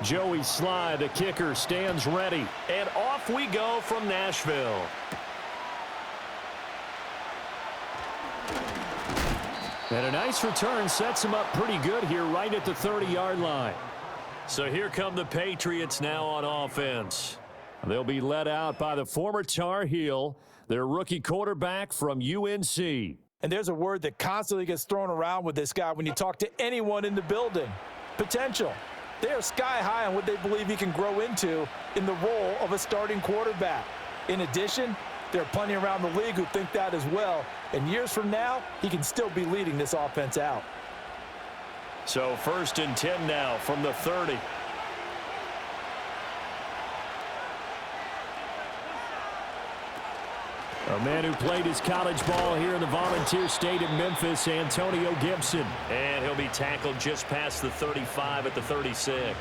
Joey Sly, the kicker, stands ready. And off we go from Nashville. And a nice return sets him up pretty good here right at the 30-yard line. So here come the Patriots now on offense. They'll be led out by the former Tar Heel, their rookie quarterback from UNC. And there's a word that constantly gets thrown around with this guy when you talk to anyone in the building. Potential. They are sky high on what they believe he can grow into in the role of a starting quarterback. In addition, there are plenty around the league who think that as well. And years from now, he can still be leading this offense out. So 1st and 10 now from the 30. A man who played his college ball here in the Volunteer State of Memphis, Antonio Gibson. And he'll be tackled just past the 35 at the 36.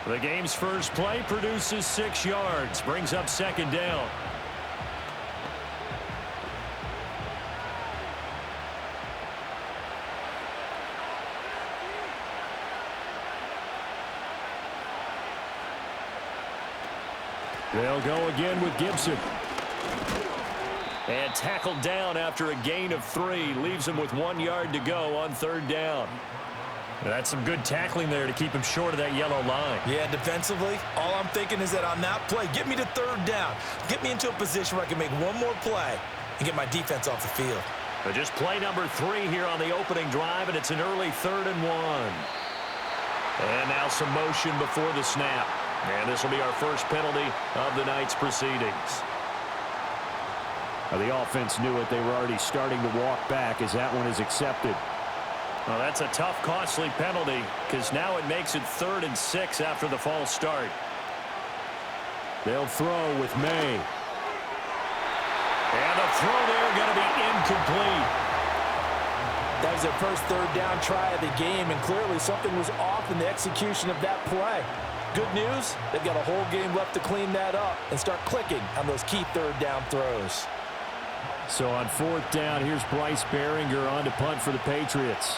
The game's first play produces 6 yards, brings up 2nd down. They'll go again with Gibson. And tackled down after a gain of 3. Leaves him with 1 yard to go on 3rd down. That's some good tackling there to keep him short of that yellow line. Yeah, defensively, all I'm thinking is that on that play, get me to 3rd down. Get me into a position where I can make one more play and get my defense off the field. But just play number 3 here on the opening drive, and it's an early 3rd and 1. And now some motion before the snap. And this will be our first penalty of the night's proceedings. Now, the offense knew it. They were already starting to walk back as that one is accepted. Well, that's a tough, costly penalty because now it makes it 3rd and 6 after the false start. They'll throw with Maye. And the throw there going to be incomplete. That was their first 3rd down try of the game, and clearly something was off in the execution of that play. Good news, they've got a whole game left to clean that up and start clicking on those key 3rd down throws. So on 4th down, here's Bryce Behringer on to punt for the Patriots.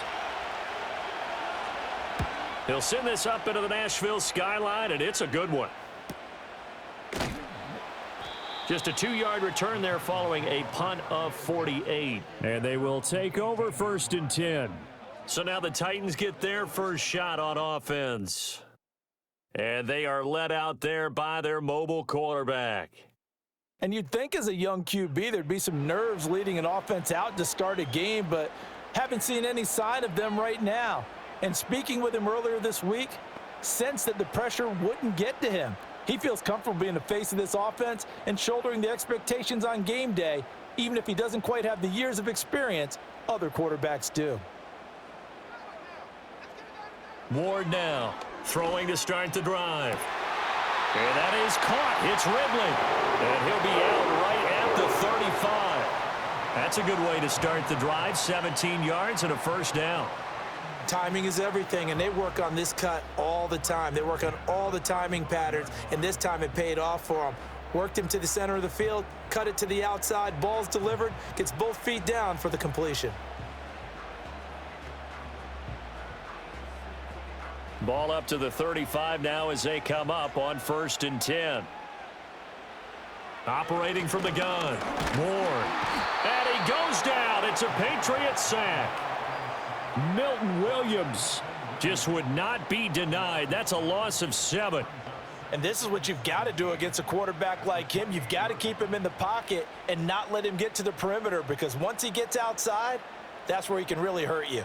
He'll send this up into the Nashville skyline, and it's a good one. Just a 2-yard return there following a punt of 48. And they will take over 1st and 10. So now the Titans get their first shot on offense. And they are led out there by their mobile quarterback. And you'd think as a young QB there'd be some nerves leading an offense out to start a game, but haven't seen any sign of them right now. And speaking with him earlier this week, sensed that the pressure wouldn't get to him. He feels comfortable being the face of this offense and shouldering the expectations on game day, even if he doesn't quite have the years of experience other quarterbacks do. Ward now, throwing to start the drive. And that is caught. It's Ridley. And he'll be out right at the 35. That's a good way to start the drive. 17 yards and a 1st down. Timing is everything, and they work on this cut all the time. They work on all the timing patterns, and this time it paid off for them. Worked him to the center of the field, cut it to the outside, ball's delivered, gets both feet down for the completion. Ball up to the 35 now as they come up on 1st and 10. Operating from the gun. Moore. And he goes down. It's a Patriots sack. Milton Williams just would not be denied. That's a loss of 7. And this is what you've got to do against a quarterback like him. You've got to keep him in the pocket and not let him get to the perimeter, because once he gets outside, that's where he can really hurt you.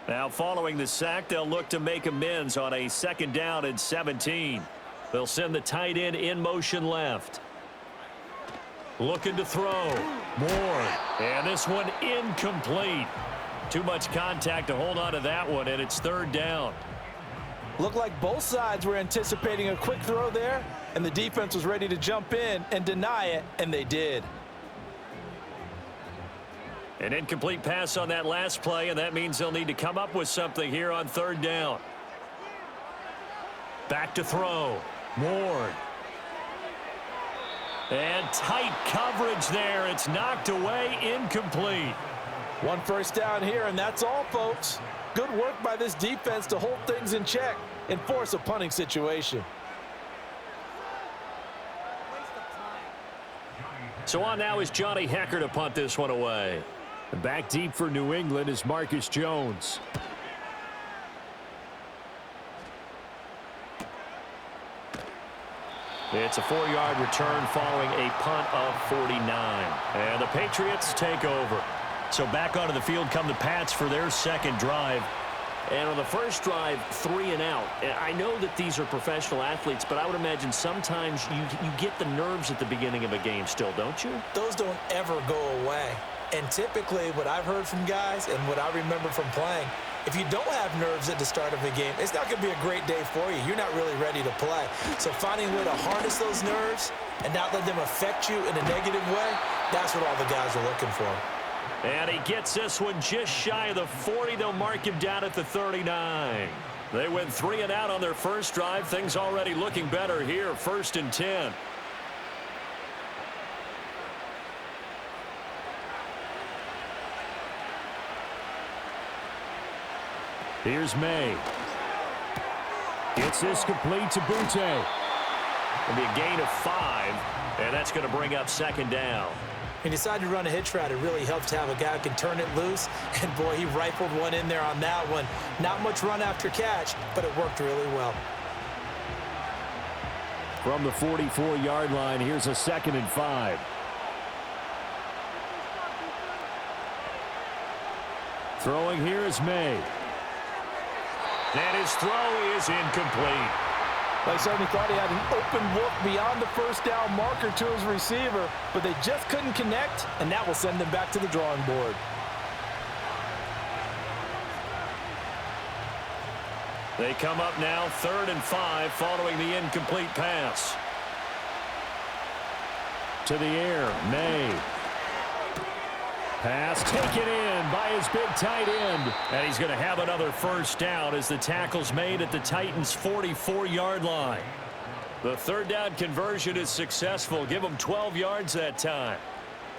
Now following the sack, they'll look to make amends on a 2nd down and 17. They'll send the tight end in motion left. Looking to throw. Moore. And this one incomplete. Too much contact to hold on to that one, and it's 3rd down. Looked like both sides were anticipating a quick throw there, and the defense was ready to jump in and deny it, and they did. An incomplete pass on that last play, and that means they'll need to come up with something here on 3rd down. Back to throw. Ward. And tight coverage there. It's knocked away, incomplete. One first down here, and that's all, folks. Good work by this defense to hold things in check and force a punting situation. So on now is Johnny Hecker to punt this one away. And back deep for New England is Marcus Jones. It's a 4-yard return following a punt of 49. And the Patriots take over. So back onto the field come the Pats for their second drive. And on the first drive, 3 and out. I know that these are professional athletes, but I would imagine sometimes you get the nerves at the beginning of a game still, don't you? Those don't ever go away. And typically what I've heard from guys and what I remember from playing, if you don't have nerves at the start of a game, it's not going to be a great day for you. You're not really ready to play. So finding a way to harness those nerves and not let them affect you in a negative way, that's what all the guys are looking for. And he gets this one just shy of the 40. They'll mark him down at the 39. They went 3 and out on their first drive. Things already looking better here. 1st and 10. Here's Maye. Gets this complete to Butte. It'll be a gain of 5, and that's going to bring up 2nd down. He decided to run a hitch route. It really helps to have a guy who can turn it loose. And, boy, he rifled one in there on that one. Not much run after catch, but it worked really well. From the 44-yard line, here's a 2nd and 5. Throwing here is Maye. And his throw is incomplete. They certainly thought he had an open look beyond the first down marker to his receiver, but they just couldn't connect, and that will send them back to the drawing board. They come up now 3rd and 5 following the incomplete pass. To the air, Maye. Pass taken in by his big tight end. And he's going to have another first down as the tackle's made at the Titans' 44-yard line. The 3rd down conversion is successful. Give them 12 yards that time.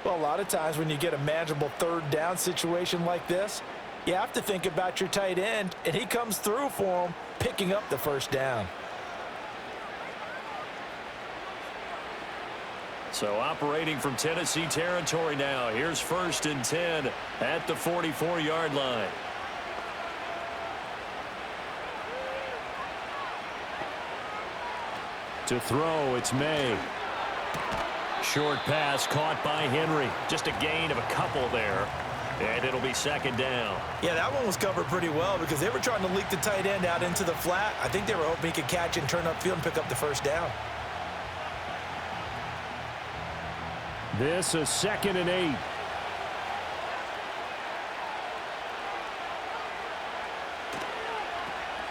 Well, a lot of times when you get a manageable 3rd down situation like this, you have to think about your tight end, and he comes through for him, picking up the first down. So operating from Tennessee territory now. Here's 1st and 10 at the 44-yard line. To throw, it's Maye. Short pass caught by Henry. Just a gain of a couple there. And it'll be 2nd down. Yeah, that one was covered pretty well because they were trying to leak the tight end out into the flat. I think they were hoping he could catch and turn upfield and pick up the first down. This is 2nd and 8.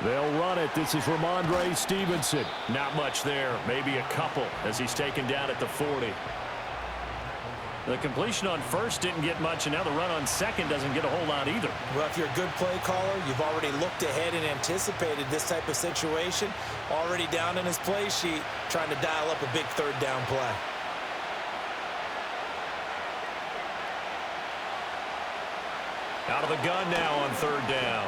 They'll run it. This is Ramondre Stevenson. Not much there. Maybe a couple as he's taken down at the 40. The completion on 1st didn't get much, and now the run on 2nd doesn't get a whole lot either. Well, if you're a good play caller, you've already looked ahead and anticipated this type of situation. Already down in his play sheet, trying to dial up a big 3rd down play. Out of the gun now on 3rd down.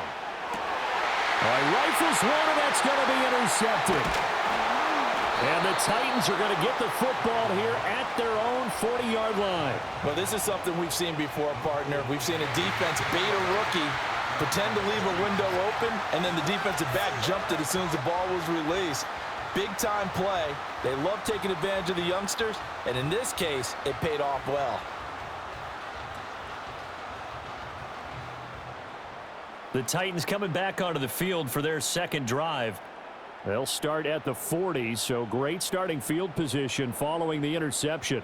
Rifles one, and that's going to be intercepted. And the Titans are going to get the football here at their own 40-yard line. Well, this is something we've seen before, partner. We've seen a defense bait a rookie, pretend to leave a window open, and then the defensive back jumped it as soon as the ball was released. Big-time play. They love taking advantage of the youngsters, and in this case, it paid off well. The Titans coming back onto the field for their 2nd drive. They'll start at the 40, so great starting field position following the interception.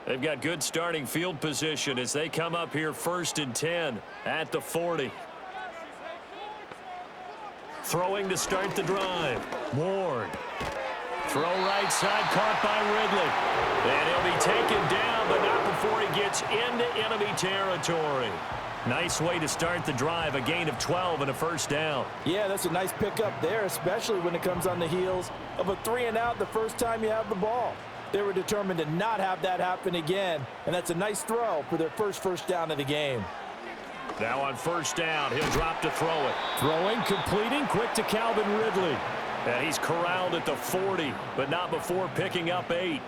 They've got good starting field position as they come up here 1st and 10 at the 40. Throwing to start the drive. Ward Throw right side, caught by Ridley. And he'll be taken down, but not before he gets into enemy territory. Nice way to start the drive, a gain of 12 and a first down. Yeah, that's a nice pickup there, especially when it comes on the heels of a 3-and-out the first time you have the ball. They were determined to not have that happen again, and that's a nice throw for their first down of the game. Now on first down, he'll drop to throw it. Throwing, completing, quick to Calvin Ridley. And he's corralled at the 40, but not before picking up 8.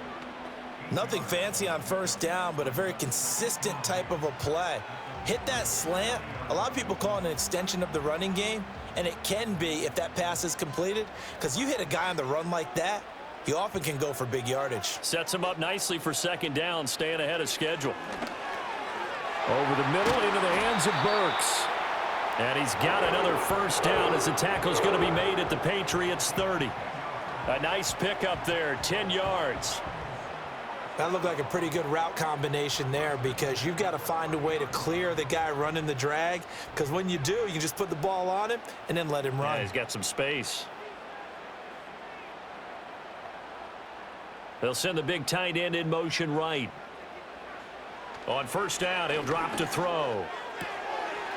Nothing fancy on first down, but a very consistent type of a play. Hit that slant. A lot of people call it an extension of the running game, and it can be if that pass is completed, because you hit a guy on the run like that, he often can go for big yardage. Sets him up nicely for second down, staying ahead of schedule. Over the middle, into the hands of Burks. And he's got another first down as the tackle is going to be made at the Patriots 30. A nice pickup there, 10 yards. That looked like a pretty good route combination there, because you've got to find a way to clear the guy running the drag, because when you do, you just put the ball on him and then let him run. Yeah, he's got some space. They'll send the big tight end in motion right. On first down, he'll drop to throw.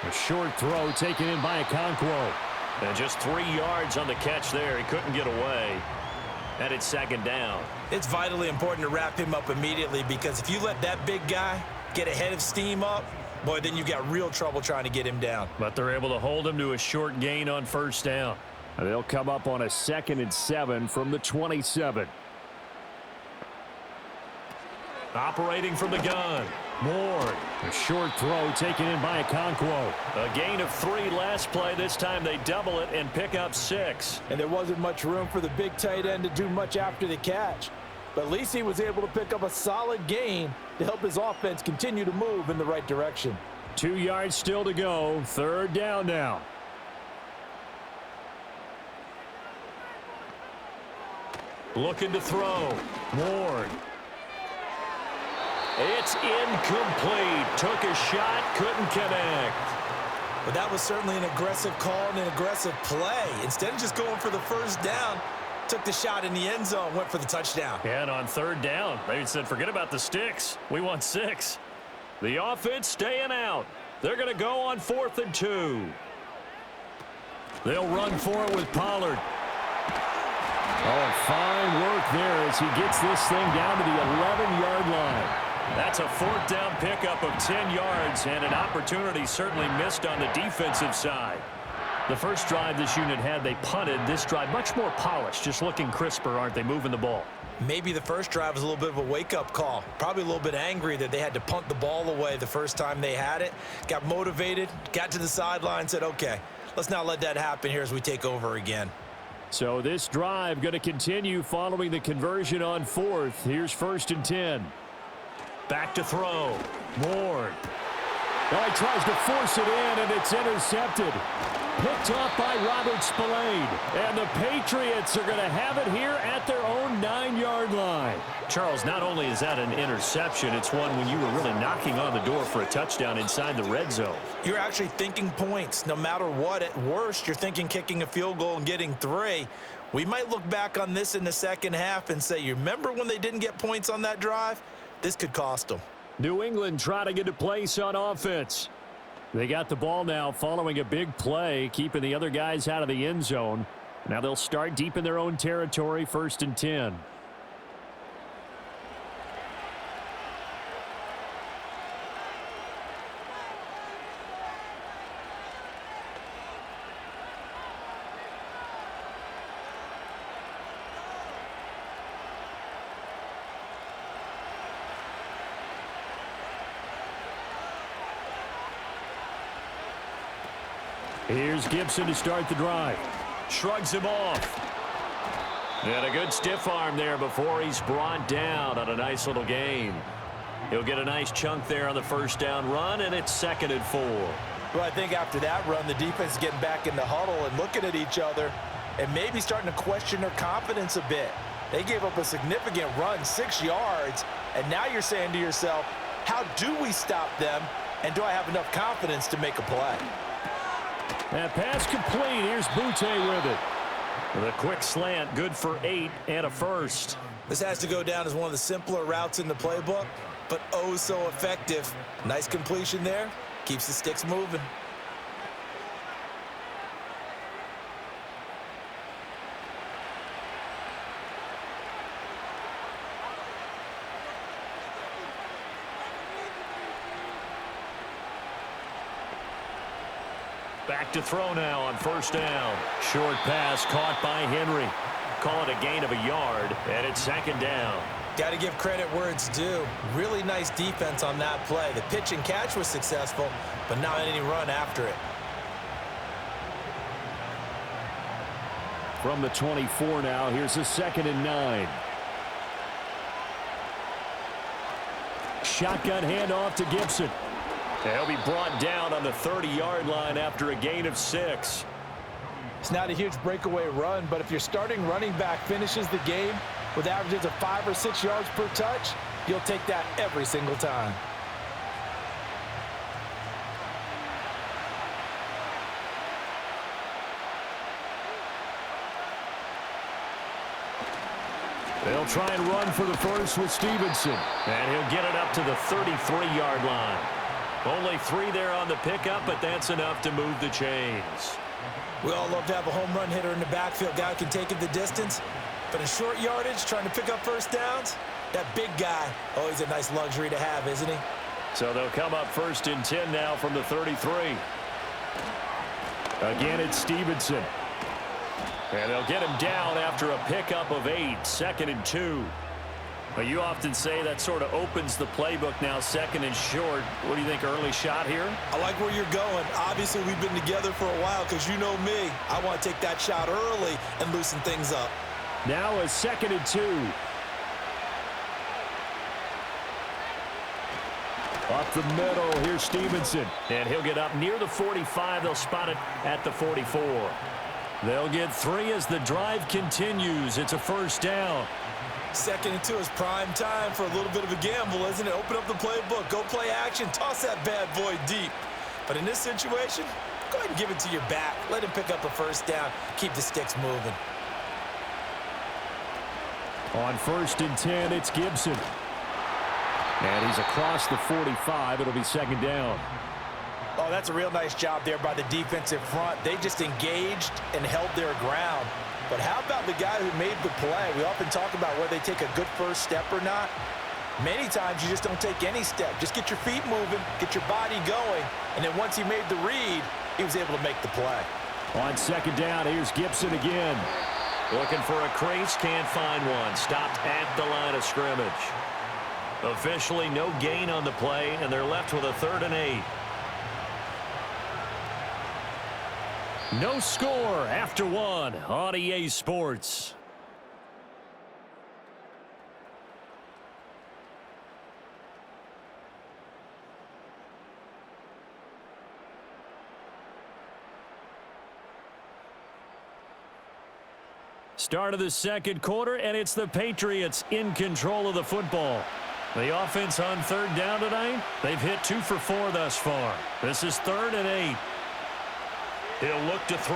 A short throw taken in by Okonkwo. And just 3 yards on the catch there. He couldn't get away. And it's second down. It's vitally important to wrap him up immediately, because if you let that big guy get ahead of steam up, boy, then you've got real trouble trying to get him down. But they're able to hold him to a short gain on first down. And they'll come up on a 2nd and 7 from the 27. Operating from the gun. Moore. A short throw taken in by Okonkwo. A gain of 3 last play. This time they double it and pick up 6. And there wasn't much room for the big tight end to do much after the catch. But at least he was able to pick up a solid gain to help his offense continue to move in the right direction. 2 yards still to go. Third down now. Looking to throw. Ward. It's incomplete. Took a shot, couldn't connect. But that was certainly an aggressive call and an aggressive play. Instead of just going for the first down, took the shot in the end zone, went for the touchdown. And on third down, they said, forget about the sticks. We want 6. The offense staying out. They're going to go on 4th and 2. They'll run for it with Pollard. Oh, fine work there as he gets this thing down to the 11-yard line. That's a 4th down pickup of 10 yards, and an opportunity certainly missed on the defensive side. The first drive this unit had, they punted. This drive, much more polished, just looking crisper, aren't they, moving the ball? Maybe the first drive was a little bit of a wake-up call. Probably a little bit angry that they had to punt the ball away the first time they had it. Got motivated, got to the sideline, said, okay, let's not let that happen here as we take over again. So this drive going to continue following the conversion on 4th. Here's 1st and 10. Back to throw. Ward. Oh, he tries to force it in, and it's intercepted. Picked off by Robert Spillane. And the Patriots are going to have it here at their own 9-yard line. Charles, not only is that an interception, it's one when you were really knocking on the door for a touchdown inside the red zone. You're actually thinking points. No matter what, at worst, you're thinking kicking a field goal and getting 3. We might look back on this in the second half and say, you remember when they didn't get points on that drive? This could cost them. New England trying to get a place on offense. They got the ball now following a big play, keeping the other guys out of the end zone. Now they'll start deep in their own territory, 1st and 10. Here's Gibson to start the drive. Shrugs him off. And a good stiff arm there before he's brought down on a nice little gain. He'll get a nice chunk there on the first down run, and it's 2nd and 4. Well, I think after that run, the defense is getting back in the huddle and looking at each other and maybe starting to question their confidence a bit. They gave up a significant run, 6 yards, and now you're saying to yourself, how do we stop them, and do I have enough confidence to make a play? That pass complete. Here's Butte with it. The quick slant, good for 8 and a first. This has to go down as one of the simpler routes in the playbook, but oh so effective. Nice completion there. Keeps the sticks moving. Back to throw now on first down. Short pass caught by Henry. Call it a gain of a yard, and it's second down. Got to give credit where it's due. Really nice defense on that play. The pitch and catch was successful, but not any run after it. From the 24 now, here's a 2nd and 9. Shotgun handoff to Gibson. He'll be brought down on the 30-yard line after a gain of 6. It's not a huge breakaway run, but if your starting running back finishes the game with averages of 5 or 6 yards per touch, you'll take that every single time. They'll try and run for the first with Stevenson, and he'll get it up to the 33-yard line. Only 3 there on the pickup, but that's enough to move the chains. We all love to have a home run hitter in the backfield. Guy who can take it the distance. But in short yardage, trying to pick up first downs, that big guy, oh, he's a nice luxury to have, isn't he? So they'll come up 1st and 10 now from the 33. Again, it's Stevenson. And they'll get him down after a pickup of 8, 2nd and 2. But you often say that sort of opens the playbook now, 2nd and short. What do you think, early shot here? I like where you're going. Obviously, we've been together for a while because you know me. I want to take that shot early and loosen things up. Now a 2nd and 2. Up the middle, here's Stevenson. And he'll get up near the 45. They'll spot it at the 44. They'll get 3 as the drive continues. It's a first down. 2nd and 2 is prime time for a little bit of a gamble, isn't it? Open up the playbook, go play action, toss that bad boy deep. But in this situation, go ahead and give it to your back. Let him pick up a first down. Keep the sticks moving. On 1st and 10, it's Gibson. And he's across the 45. It'll be 2nd down. Oh, that's a real nice job there by the defensive front. They just engaged and held their ground. But how about the guy who made the play? We often talk about whether they take a good first step or not. Many times you just don't take any step. Just get your feet moving, get your body going, and then once he made the read, he was able to make the play. On 2nd down, here's Gibson again. Looking for a crease, can't find one. Stopped at the line of scrimmage. Officially no gain on the play, and they're left with a 3rd and 8. No score after 1 on EA Sports. Start of the 2nd quarter, and it's the Patriots in control of the football. The offense on 3rd down tonight, they've hit 2 for 4 thus far. This is 3rd and 8. He'll look to throw.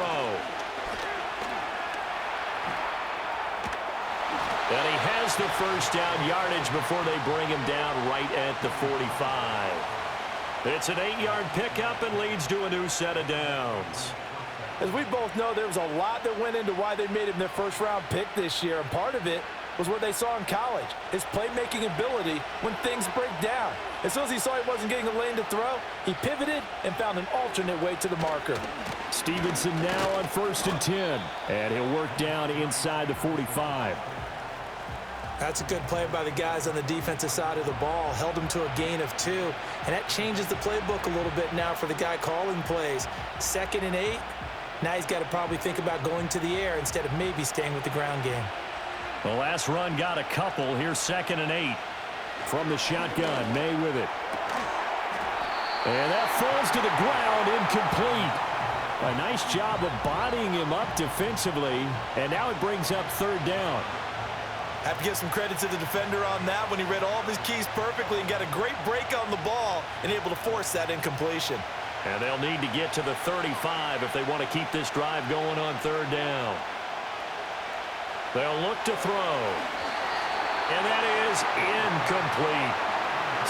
And he has the first down yardage before they bring him down right at the 45. It's an 8-yard pickup and leads to a new set of downs. As we both know, there was a lot that went into why they made him their first-round pick this year, and part of it was what they saw in college, his playmaking ability when things break down. As soon as he saw he wasn't getting a lane to throw, he pivoted and found an alternate way to the marker. Stevenson now on 1st and 10, and he'll work down inside the 45. That's a good play by the guys on the defensive side of the ball. Held him to a gain of 2, and that changes the playbook a little bit now for the guy calling plays. 2nd and 8, now he's got to probably think about going to the air instead of maybe staying with the ground game. The last run got a couple. Here's 2nd and 8. From the shotgun, Maye with it. And that falls to the ground, incomplete. A nice job of bodying him up defensively, and now it brings up 3rd down. Have to give some credit to the defender on that when he read all of his keys perfectly and got a great break on the ball and able to force that incompletion. And they'll need to get to the 35 if they want to keep this drive going on 3rd down. They'll look to throw. And that is incomplete.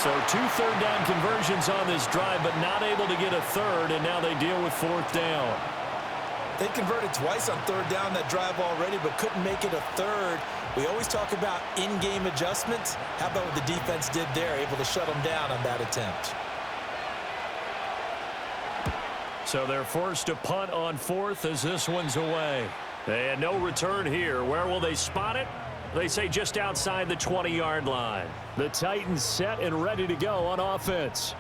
So 2 third-down conversions on this drive, but not able to get a third, and now they deal with 4th down. They converted twice on 3rd down that drive already, but couldn't make it a 3rd. We always talk about in-game adjustments. How about what the defense did there, able to shut them down on that attempt? So they're forced to punt on 4th as this one's away. And no return here. Where will they spot it? They say just outside the 20-yard line. The Titans set and ready to go on offense.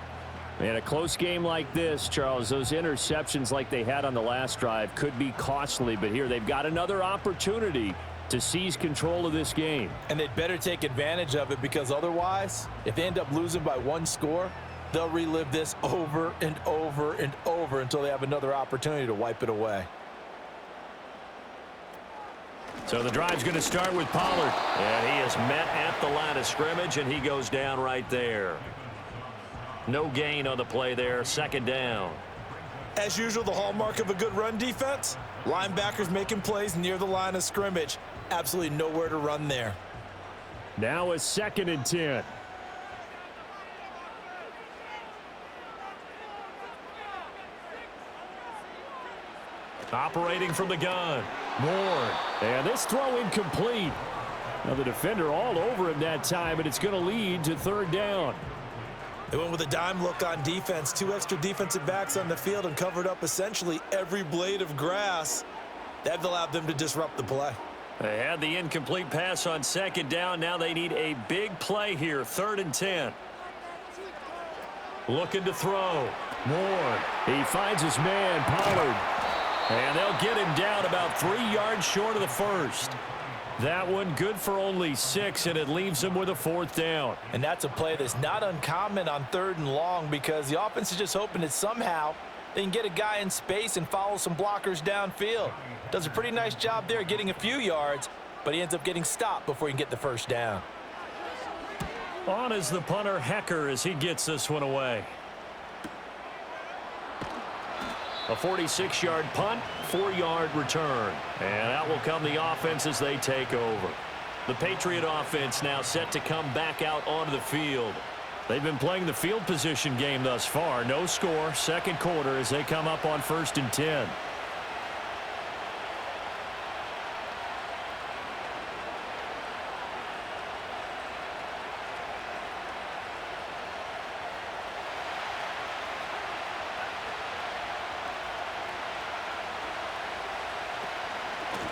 In a close game like this, Charles, those interceptions like they had on the last drive could be costly, but here they've got another opportunity to seize control of this game. And they'd better take advantage of it, because otherwise, if they end up losing by 1 score, they'll relive this over and over and over until they have another opportunity to wipe it away. So the drive's going to start with Pollard. And he is met at the line of scrimmage, and he goes down right there. No gain on the play there, 2nd down. As usual, the hallmark of a good run defense, linebackers making plays near the line of scrimmage. Absolutely nowhere to run there. Now a 2nd and 10. Operating from the gun. Moore. And this throw incomplete. Now the defender all over him that time, and it's going to lead to 3rd down. They went with a dime look on defense. 2 extra defensive backs on the field and covered up essentially every blade of grass. That allowed them to disrupt the play. They had the incomplete pass on 2nd down. Now they need a big play here. 3rd and 10. Looking to throw. Moore. He finds his man, Pollard. And they'll get him down about 3 yards short of the 1st. That one good for only 6, and it leaves him with a 4th down. And that's a play that's not uncommon on 3rd and long, because the offense is just hoping that somehow they can get a guy in space and follow some blockers downfield. Does a pretty nice job there getting a few yards, but he ends up getting stopped before he can get the 1st down. On is the punter, Hecker, as he gets this one away. A 46-yard punt, 4-yard return. And out will come the offense as they take over. The Patriot offense now set to come back out onto the field. They've been playing the field position game thus far. No score, 2nd quarter as they come up on 1st and 10.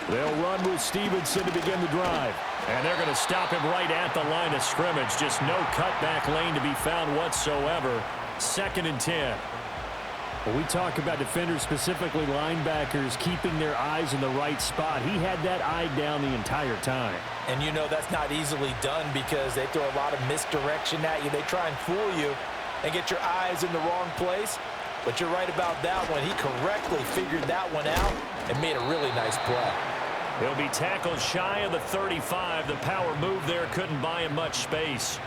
They'll run with Stevenson to begin the drive. And they're going to stop him right at the line of scrimmage. Just no cutback lane to be found whatsoever. 2nd and 10. When we talk about defenders, specifically linebackers, keeping their eyes in the right spot, he had that eye down the entire time. And you know that's not easily done, because they throw a lot of misdirection at you. They try and fool you and get your eyes in the wrong place. But you're right about that one. He correctly figured that one out and made a really nice play. He'll be tackled shy of the 35. The power move there couldn't buy him much space.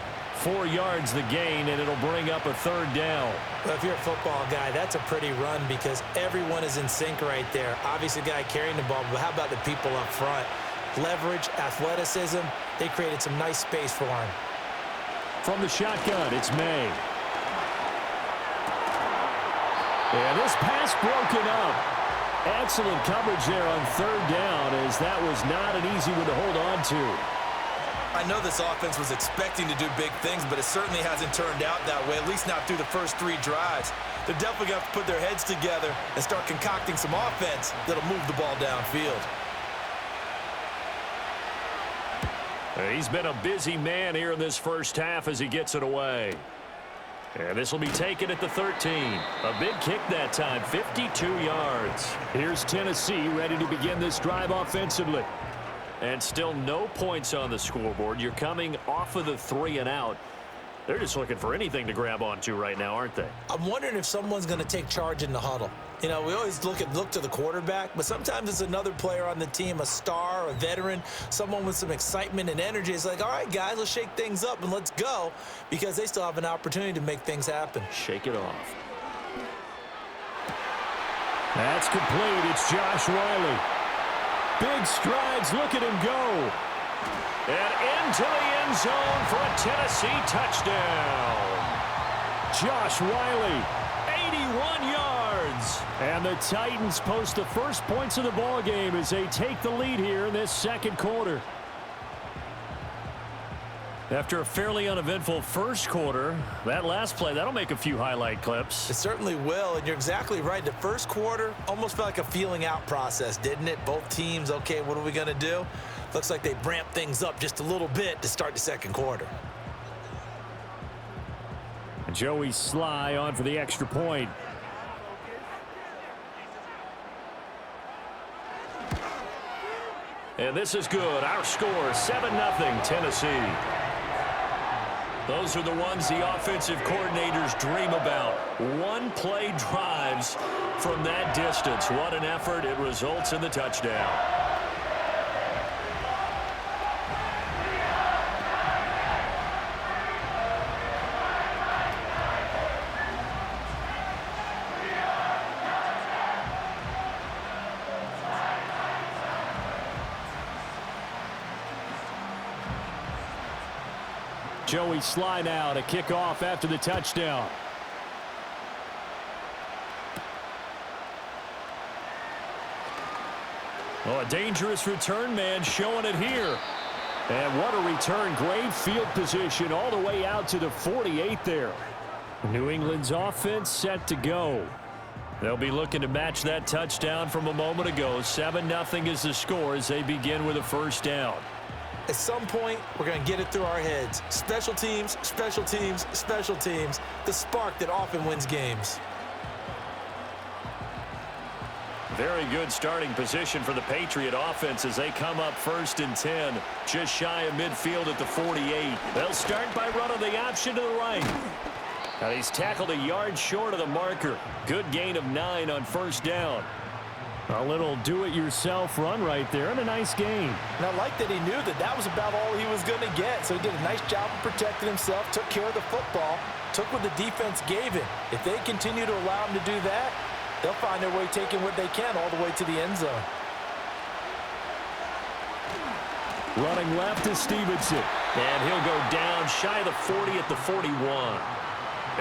4 yards the gain, and it'll bring up a 3rd down. Well, if you're a football guy, that's a pretty run, because everyone is in sync right there. Obviously, the guy carrying the ball, but how about the people up front? Leverage, athleticism, they created some nice space for him. From the shotgun, it's Maye. And this pass broken up. Excellent coverage there on 3rd down, as that was not an easy one to hold on to. I know this offense was expecting to do big things, but it certainly hasn't turned out that way, at least not through the first 3 drives. They're definitely going to have to put their heads together and start concocting some offense that'll move the ball downfield. He's been a busy man here in this first half as he gets it away. And this will be taken at the 13. A big kick that time, 52 yards. Here's Tennessee ready to begin this drive offensively. And still no points on the scoreboard. You're coming off of the 3 and out. They're just looking for anything to grab onto right now, aren't they? I'm wondering if someone's going to take charge in the huddle. You know, we always look to the quarterback, but sometimes it's another player on the team, a star, a veteran, someone with some excitement and energy. It's like, all right, guys, let's shake things up and let's go, because they still have an opportunity to make things happen. Shake it off. That's complete. It's Josh Riley. Big strides. Look at him go. And into the end zone for a Tennessee touchdown. Josh Wiley, 81 yards. And the Titans post the first points of the ball game as they take the lead here in this second quarter. After a fairly uneventful first quarter, that last play, that'll make a few highlight clips. It certainly will, and you're exactly right. The first quarter almost felt like a feeling out process, didn't it? Both teams, okay, what are we going to do? Looks like they ramped things up just a little bit to start the second quarter. Joey Sly on for the extra point. And this is good. Our score, 7-0 Tennessee. Those are the ones the offensive coordinators dream about. One-play drives from that distance. What an effort. It results in the touchdown. Joey Sly now to kick off after the touchdown. Oh, a dangerous return man showing it here. And what a return. Great field position all the way out to the 48 there. New England's offense set to go. They'll be looking to match that touchdown from a moment ago. 7-0 is the score as they begin with a first down. At some point, we're going to get it through our heads. Special teams, special teams, special teams. The spark that often wins games. Very good starting position for the Patriot offense as they come up 1st and 10. Just shy of midfield at the 48. They'll start by running the option to the right. Now he's tackled a yard short of the marker. Good gain of 9 on first down. A little do-it-yourself run right there and a nice gain. And I like that he knew that that was about all he was going to get. So he did a nice job of protecting himself, took care of the football, took what the defense gave him. If they continue to allow him to do that, they'll find their way taking what they can all the way to the end zone. Running left is Stevenson. And he'll go down shy of the 40 at the 41.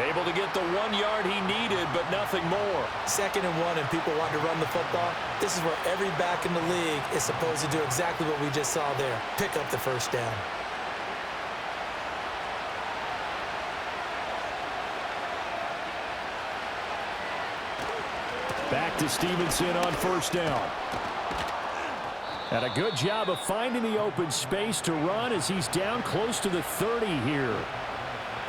Able to get the 1 yard he needed, but nothing more. 2nd and 1, and people want to run the football. This is where every back in the league is supposed to do exactly what we just saw there. Pick up the first down. Back to Stevenson on first down. And a good job of finding the open space to run as he's down close to the 30 here.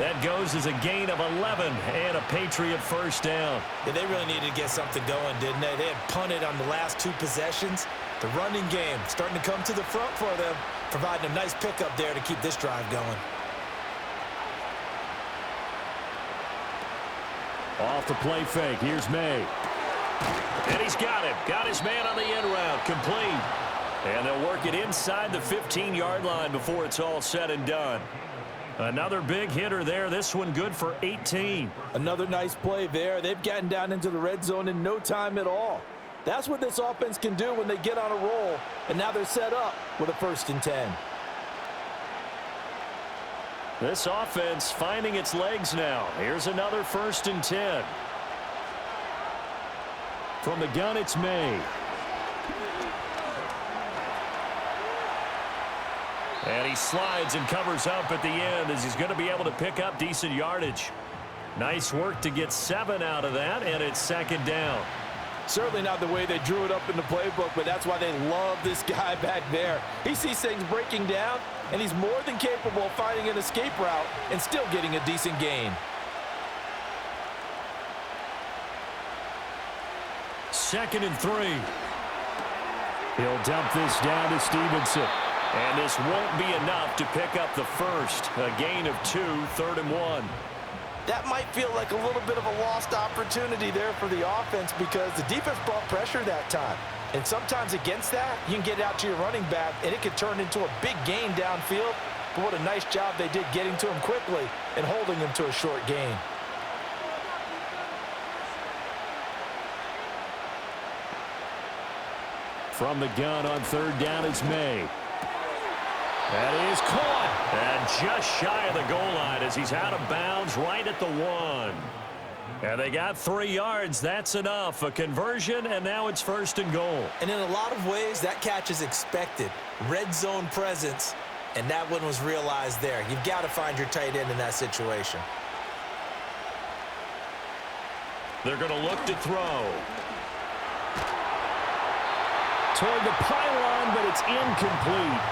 That goes as a gain of 11 and a Patriot first down. Yeah, they really needed to get something going, didn't they? They had punted on the last 2 possessions. The running game starting to come to the front for them, providing a nice pickup there to keep this drive going. Off the play fake. Here's Maye. And he's got him. Got his man on the end route. Complete. And they'll work it inside the 15-yard line before it's all said and done. Another big hitter there. This one good for 18. Another nice play there. They've gotten down into the red zone in no time at all. That's what this offense can do when they get on a roll. And now they're set up with a 1st and 10. This offense finding its legs now. Here's another 1st and 10. From the gun, it's Maye. And he slides and covers up at the end as he's going to be able to pick up decent yardage. Nice work to get 7 out of that, and it's 2nd down. Certainly not the way they drew it up in the playbook, but that's why they love this guy back there. He sees things breaking down, and he's more than capable of finding an escape route and still getting a decent gain. 2nd and 3. He'll dump this down to Stevenson. And this won't be enough to pick up the first. A gain of 2, 3rd and 1. That might feel like a little bit of a lost opportunity there for the offense because the defense brought pressure that time. And sometimes against that, you can get out to your running back, and it could turn into a big gain downfield. But what a nice job they did getting to him quickly and holding him to a short gain. From the gun on third down is Maye. That is caught. And just shy of the goal line as he's out of bounds right at the 1. And they got 3 yards. That's enough. A conversion, and now it's 1st and goal. And in a lot of ways, that catch is expected. Red zone presence, and that one was realized there. You've got to find your tight end in that situation. They're going to look to throw. Toward the pylon, but it's incomplete.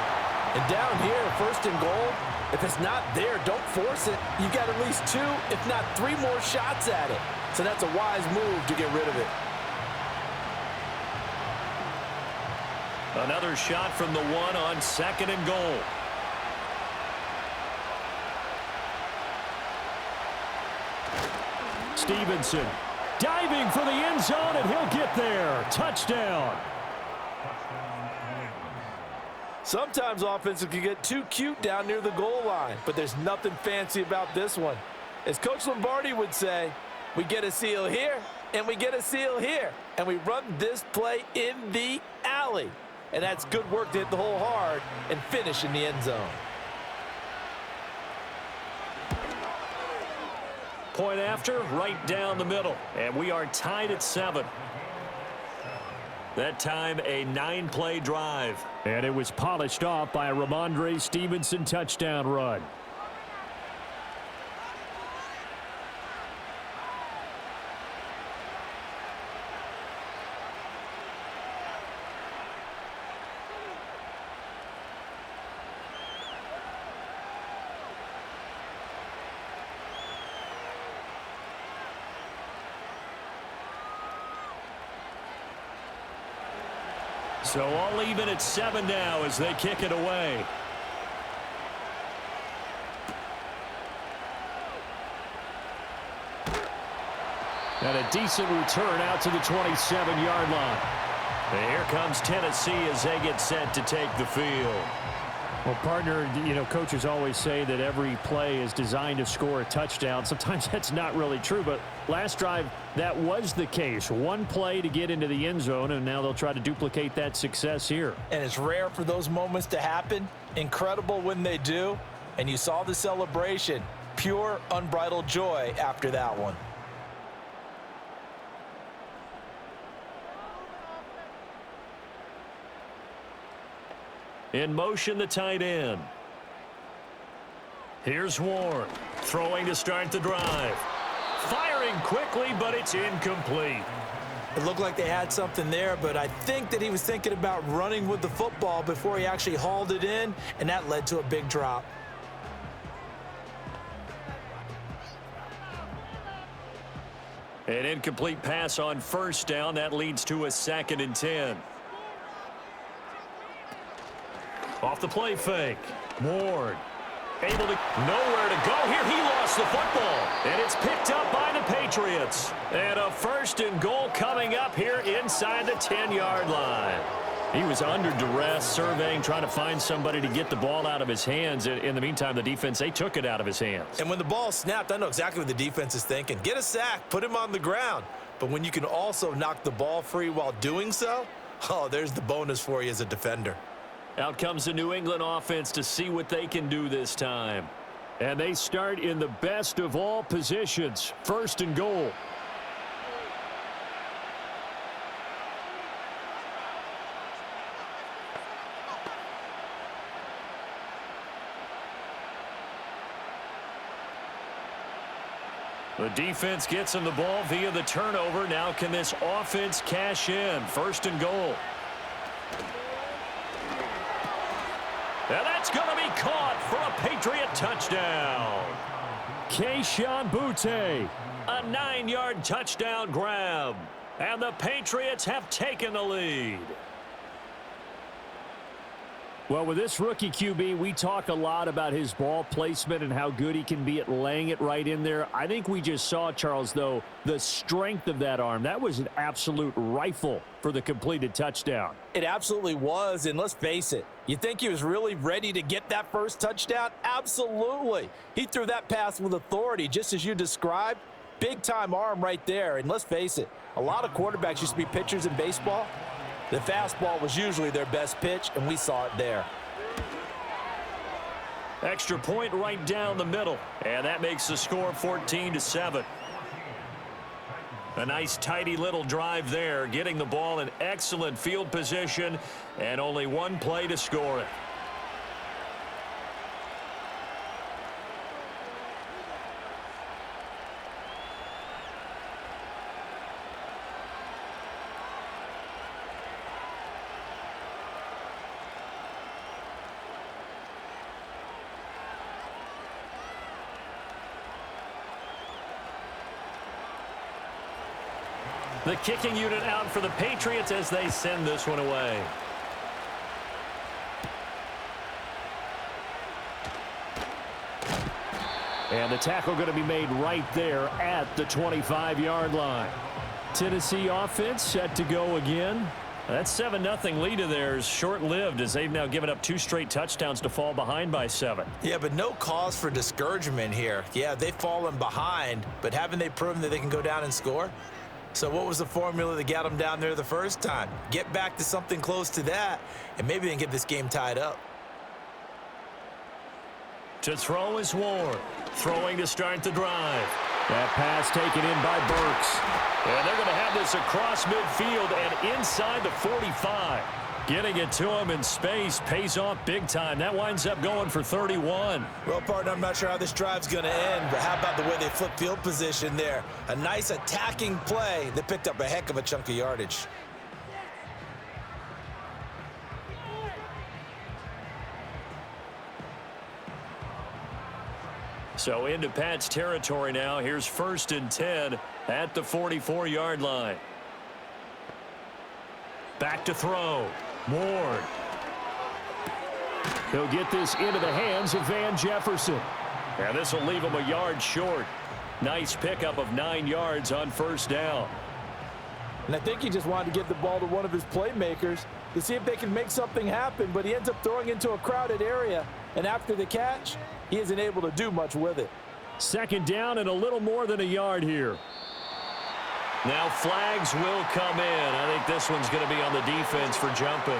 And down here, 1st and goal, if it's not there, don't force it. You've got at least 2, if not 3 more shots at it. So that's a wise move to get rid of it. Another shot from the 1 on 2nd and goal. Stevenson diving for the end zone, and he'll get there. Touchdown. Sometimes offenses can get too cute down near the goal line, but there's nothing fancy about this one. As Coach Lombardi would say, we get a seal here, and we get a seal here, and we run this play in the alley. And that's good work to hit the hole hard and finish in the end zone. Point after, right down the middle. And we are tied at 7. That time, a 9-play drive. And it was polished off by a Ramondre Stevenson touchdown run. So all even at 7 now as they kick it away. And a decent return out to the 27-yard line. And here comes Tennessee as they get set to take the field. Well, partner, you know, coaches always say that every play is designed to score a touchdown. Sometimes that's not really true, but last drive, that was the case. One play to get into the end zone, and now they'll try to duplicate that success here. And it's rare for those moments to happen. Incredible when they do. And you saw the celebration. Pure, unbridled joy after that one. In motion, the tight end. Here's Warren, throwing to start the drive. Firing quickly, but it's incomplete. It looked like they had something there, but I think that he was thinking about running with the football before he actually hauled it in, and that led to a big drop. An incomplete pass on 1st down. That leads to a 2nd and 10. Off the play fake. Ward able to nowhere to go here. He lost the football, and it's picked up by the Patriots. And a 1st and goal coming up here inside the 10-yard line. He was under duress, surveying, trying to find somebody to get the ball out of his hands. In the meantime, the defense, they took it out of his hands. And when the ball snapped, I know exactly what the defense is thinking. Get a sack, put him on the ground. But when you can also knock the ball free while doing so, oh, there's the bonus for you as a defender. Out comes the New England offense to see what they can do this time. And they start in the best of all positions. 1st and goal. The defense gets him the ball via the turnover. Now can this offense cash in? 1st and goal. And that's going to be caught for a Patriot touchdown. Keyshawn Boutte. A 9-yard touchdown grab. And the Patriots have taken the lead. Well, with this rookie QB, we talk a lot about his ball placement and how good he can be at laying it right in there. I think we just saw, Charles, though, the strength of that arm. That was an absolute rifle for the completed touchdown. It absolutely was, and let's face it, you think he was really ready to get that first touchdown? Absolutely. He threw that pass with authority, just as you described. Big-time arm right there, and let's face it, a lot of quarterbacks used to be pitchers in baseball. The fastball was usually their best pitch, and we saw it there. Extra point right down the middle, and that makes the score 14-7. A nice tidy little drive there, getting the ball in excellent field position, and only one play to score it. The kicking unit out for the Patriots as they send this one away. And the tackle going to be made right there at the 25-yard line. Tennessee offense set to go again. That 7-0 lead of theirs short-lived as they've now given up 2 straight touchdowns to fall behind by 7. Yeah, but no cause for discouragement here. Yeah, they've fallen behind, but haven't they proven that they can go down and score? So what was the formula that got them down there the first time? Get back to something close to that, and maybe they can get this game tied up. To throw is Ward. Throwing to start the drive. That pass taken in by Burks. And they're going to have this across midfield and inside the 45. Getting it to him in space pays off big time. That winds up going for 31. Well, partner, I'm not sure how this drive's going to end, but how about the way they flip field position there? A nice attacking play that picked up a heck of a chunk of yardage. So into Pat's territory now. Here's 1st and 10 at the 44-yard line. Back to throw. Ward. He'll get this into the hands of Van Jefferson. And this will leave him a yard short. Nice pickup of 9 yards on 1st down. And I think he just wanted to give the ball to one of his playmakers to see if they can make something happen, but he ends up throwing into a crowded area. And after the catch, he isn't able to do much with it. 2nd down and a little more than a yard here. Now flags will come in. I think this one's going to be on the defense for jumping.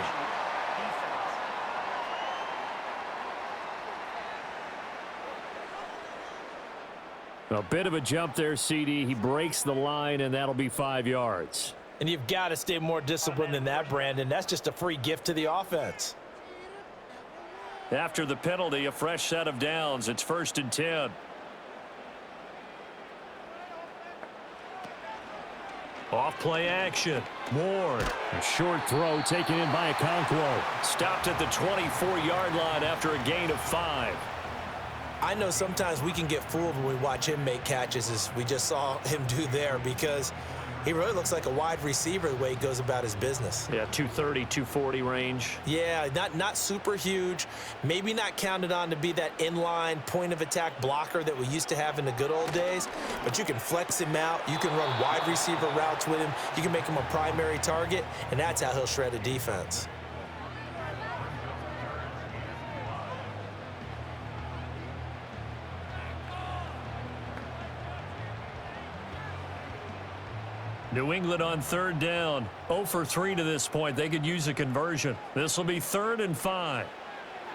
A bit of a jump there, CD. He breaks the line, and that'll be 5 yards. And you've got to stay more disciplined than that, Brandon. That's just a free gift to the offense. After the penalty, a fresh set of downs. It's 1st and 10. Off play action. Ward. A short throw taken in by Okonkwo. Stopped at the 24-yard line after a gain of 5. I know sometimes we can get fooled when we watch him make catches, as we just saw him do there, because he really looks like a wide receiver the way he goes about his business. Yeah, 230, 240 range. Yeah, not super huge. Maybe not counted on to be that inline point-of-attack blocker that we used to have in the good old days, but you can flex him out. You can run wide receiver routes with him. You can make him a primary target, and that's how he'll shred a defense. New England on 3rd down. 0 for 3 to this point. They could use a conversion. This will be 3rd and 5.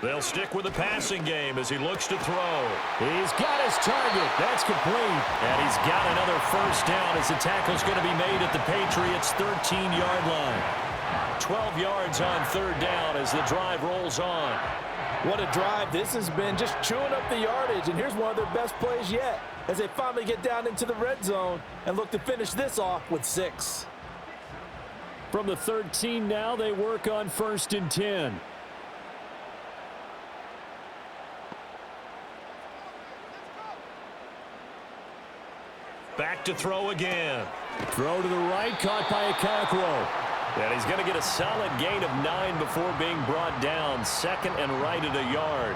They'll stick with the passing game as he looks to throw. He's got his target. That's complete. And he's got another 1st down as the tackle's going to be made at the Patriots' 13-yard line. 12 yards on 3rd down as the drive rolls on. What a drive this has been, just chewing up the yardage, and here's one of their best plays yet as they finally get down into the red zone and look to finish this off with 6. From the 13 now, they work on 1st and 10. Back to throw again. Throw to the right, caught by Okonkwo. And he's going to get a solid gain of 9 before being brought down. 2nd and right at a yard.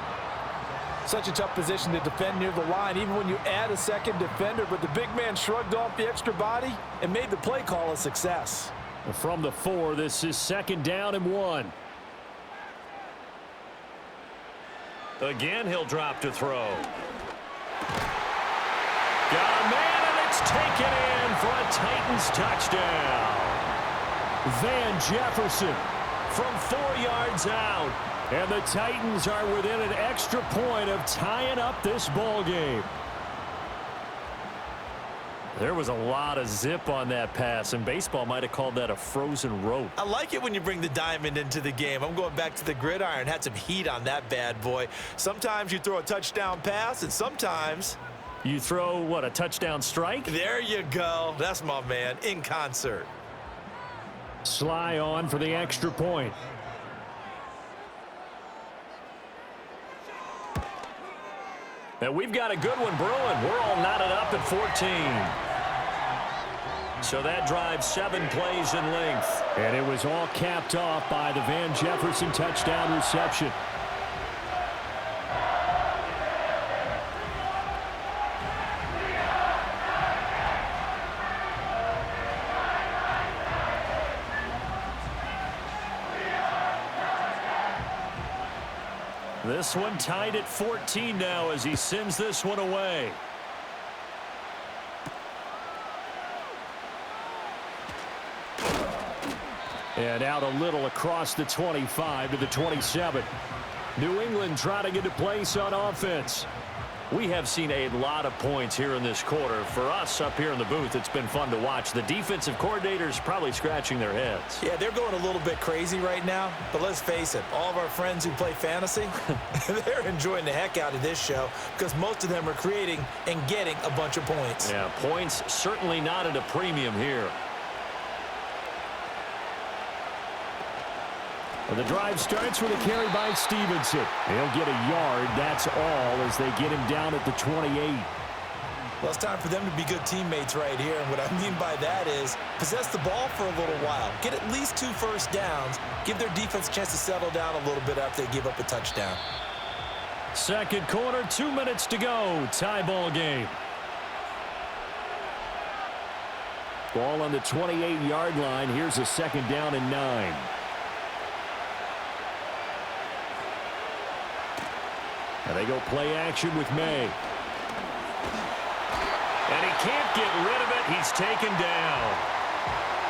Such a tough position to defend near the line, even when you add a 2nd defender, but the big man shrugged off the extra body and made the play call a success. From the 4, this is 2nd down and 1. Again, he'll drop to throw. Got a man, and it's taken in for a Titans touchdown. Van Jefferson from 4 yards out. And the Titans are within an extra point of tying up this ball game. There was a lot of zip on that pass, and baseball might have called that a frozen rope. I like it when you bring the diamond into the game. I'm going back to the gridiron. Had some heat on that bad boy. Sometimes you throw a touchdown pass, and sometimes you throw, what, a touchdown strike? There you go. That's my man, in concert. Sly on for the extra point. And we've got a good one brewing. We're all knotted up at 14. So that drives 7 plays in length. And it was all capped off by the Van Jefferson touchdown reception. This one tied at 14 now as he sends this one away. And out a little across the 25 to the 27. New England trying to get to place on offense. We have seen a lot of points here in this quarter. For us up here in the booth, it's been fun to watch. The defensive coordinators probably scratching their heads. Yeah, they're going a little bit crazy right now. But let's face it, all of our friends who play fantasy, they're enjoying the heck out of this show because most of them are creating and getting a bunch of points. Yeah, points certainly not at a premium here. Well, the drive starts with a carry by Stevenson. He'll get a yard, that's all, as they get him down at the 28. Well, it's time for them to be good teammates right here. And what I mean by that is possess the ball for a little while. Get at least 2 first downs. Give their defense a chance to settle down a little bit after they give up a touchdown. Second quarter, 2 minutes to go. Tie ball game. Ball on the 28-yard line. Here's a second down and 9. And they go play action with Maye. And he can't get rid of it. He's taken down.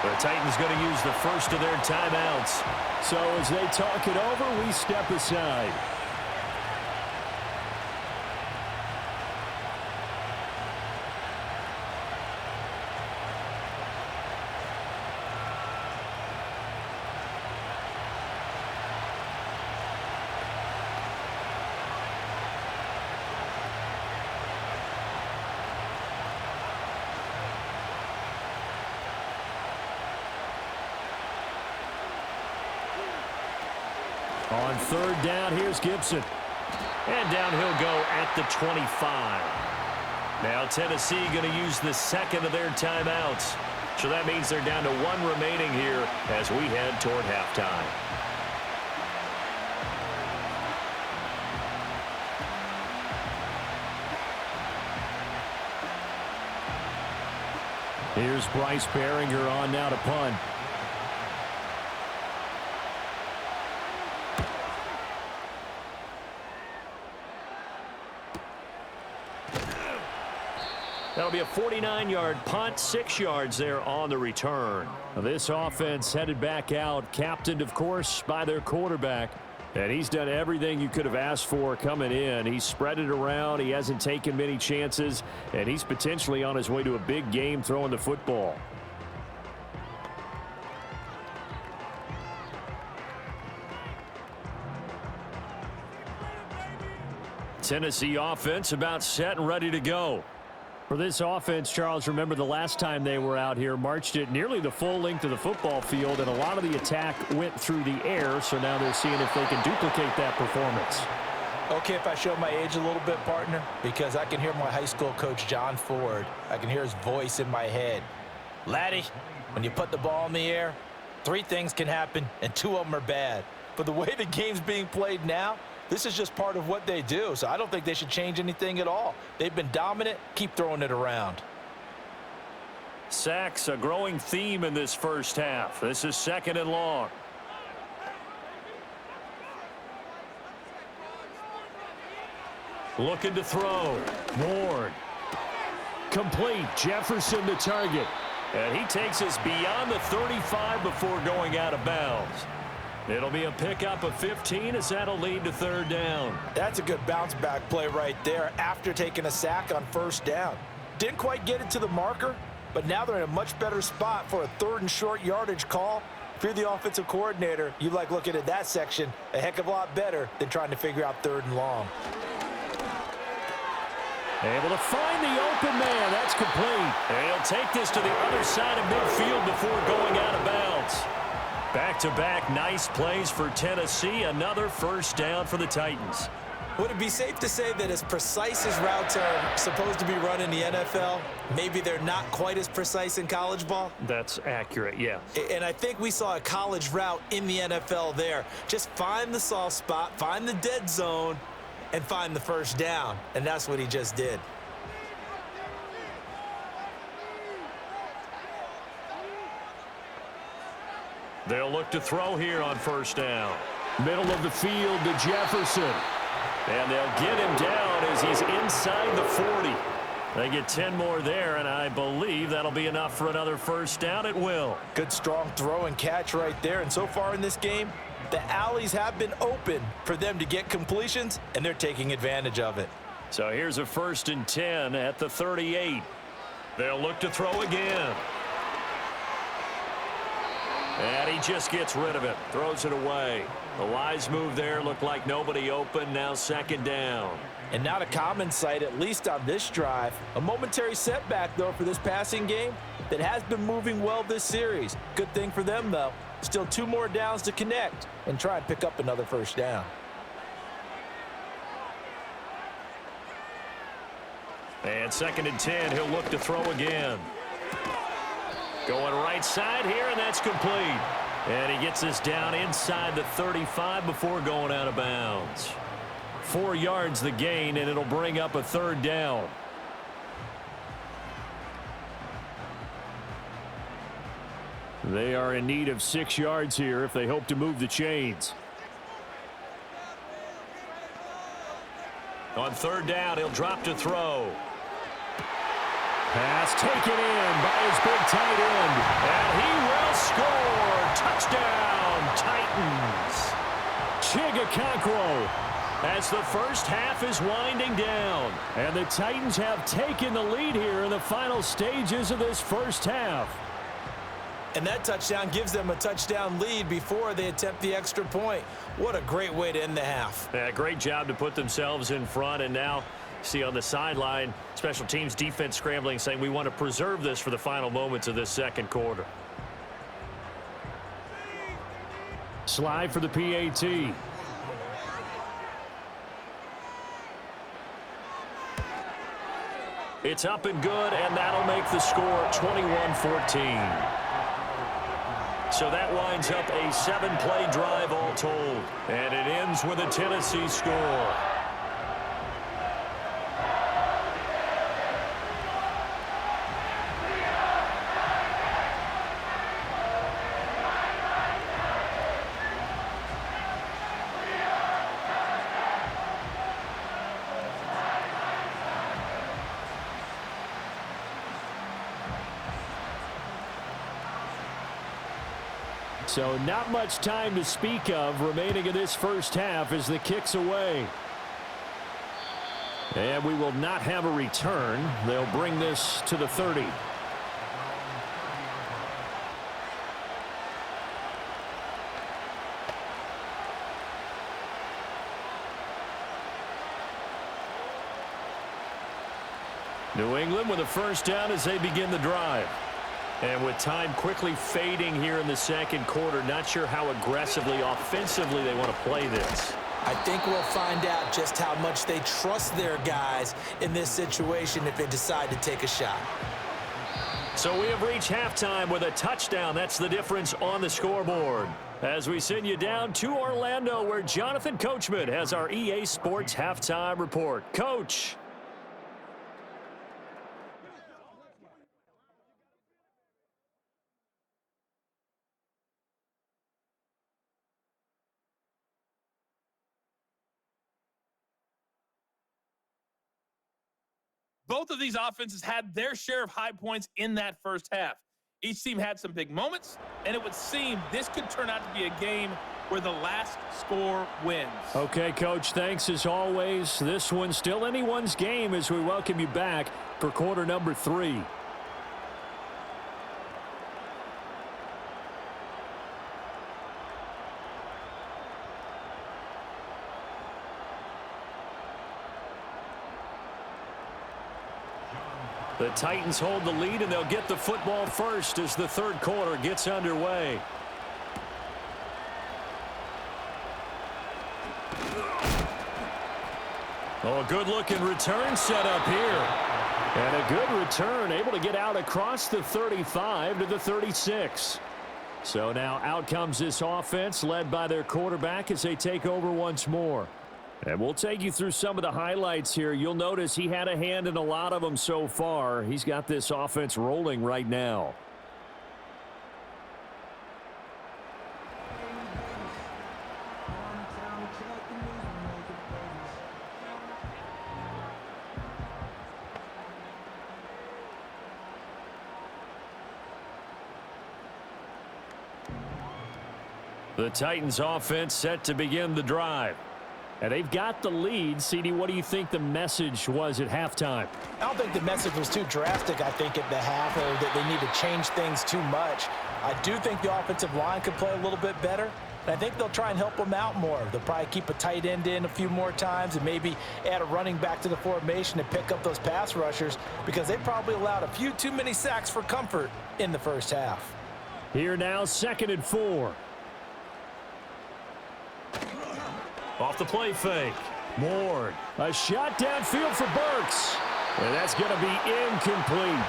The Titans going to use the first of their timeouts. So as they talk it over, we step aside. On third down, here's Gibson. And down he'll go at the 25. Now Tennessee going to use the second of their timeouts. So that means they're down to 1 remaining here as we head toward halftime. Here's Bryce Behringer on now to punt. That'll be a 49-yard punt, 6 yards there on the return. This offense headed back out, captained, of course, by their quarterback. And he's done everything you could have asked for coming in. He's spread it around. He hasn't taken many chances. And he's potentially on his way to a big game throwing the football. Tennessee offense about set and ready to go. For this offense, Charles, remember the last time they were out here, marched it nearly the full length of the football field, and a lot of the attack went through the air, so now they're seeing if they can duplicate that performance. Okay, if I show my age a little bit, partner, because I can hear my high school coach, John Ford. I can hear his voice in my head. Laddie, when you put the ball in the air, 3 things can happen, and 2 of them are bad. But the way the game's being played now, this is just part of what they do, so I don't think they should change anything at all. They've been dominant. Keep throwing it around. Sacks, a growing theme in this first half. This is 2nd and long. Looking to throw. Ward. Complete. Jefferson to target. And he takes us beyond the 35 before going out of bounds. It'll be a pickup of 15 as that'll lead to third down. That's a good bounce back play right there after taking a sack on first down. Didn't quite get it to the marker, but now they're in a much better spot for a third and short yardage call. If you're the offensive coordinator, you like looking at that section a heck of a lot better than trying to figure out third and long. Able to find the open man. That's complete. And he'll take this to the other side of midfield before going out of bounds. Back-to-back nice plays for Tennessee. Another first down for the Titans. Would it be safe to say that as precise as routes are supposed to be run in the NFL, maybe they're not quite as precise in college ball? That's accurate, yeah. And I think we saw a college route in the NFL there. Just find the soft spot, find the dead zone, and find the first down. And that's what he just did. They'll look to throw here on first down. Middle of the field to Jefferson. And they'll get him down as he's inside the 40. They get 10 more there, and I believe that'll be enough for another first down. It will. Good, strong throw and catch right there. And so far in this game, the alleys have been open for them to get completions, and they're taking advantage of it. So here's a 1st and 10 at the 38. They'll look to throw again. And he just gets rid of it, throws it away. A wise move there, looked like nobody open, now 2nd down. And not a common sight, at least on this drive. A momentary setback, though, for this passing game that has been moving well this series. Good thing for them, though. Still 2 more downs to connect and try and pick up another first down. And 2nd and 10, he'll look to throw again. Going right side here, and that's complete. And he gets this down inside the 35 before going out of bounds. 4 yards the gain, and it'll bring up a 3rd down. They are in need of 6 yards here if they hope to move the chains. On 3rd down, he'll drop to throw. Pass taken in by his big tight end. And he will score. Touchdown, Titans. Chigakonkwo as the first half is winding down. And the Titans have taken the lead here in the final stages of this first half. And that touchdown gives them a touchdown lead before they attempt the extra point. What a great way to end the half. Yeah, great job to put themselves in front, and now see on the sideline, special teams defense scrambling, saying we want to preserve this for the final moments of this second quarter. Slide for the PAT. It's up and good, and that'll make the score 21-14. So that winds up a 7-play drive all told. And it ends with a Tennessee score. So not much time to speak of remaining in this first half as the kick's away. And we will not have a return. They'll bring this to the 30. New England with a first down as they begin the drive. And with time quickly fading here in the second quarter, not sure how aggressively, offensively they want to play this. I think we'll find out just how much they trust their guys in this situation if they decide to take a shot. So we have reached halftime with a touchdown. That's the difference on the scoreboard. As we send you down to Orlando, where Jonathan Coachman has our EA Sports Halftime Report. Coach. Both of these offenses had their share of high points in that first half. Each team had some big moments, and it would seem this could turn out to be a game where the last score wins. Okay, Coach, thanks as always. This one's still anyone's game as we welcome you back for quarter number 3. The Titans hold the lead, and they'll get the football first as the third quarter gets underway. Oh, a good-looking return set up here. And a good return, able to get out across the 35 to the 36. So now out comes this offense, led by their quarterback as they take over once more. And we'll take you through some of the highlights here. You'll notice he had a hand in a lot of them so far. He's got this offense rolling right now. The Titans offense set to begin the drive. And they've got the lead. CD, what do you think the message was at halftime? I don't think the message was too drastic, I think, at the half, or that they need to change things too much. I do think the offensive line could play a little bit better. And I think they'll try and help them out more. They'll probably keep a tight end in a few more times and maybe add a running back to the formation to pick up those pass rushers, because they probably allowed a few too many sacks for comfort in the first half. Here now, 2nd and 4. Off the play fake. Ward. A shot downfield for Burks. And that's going to be incomplete.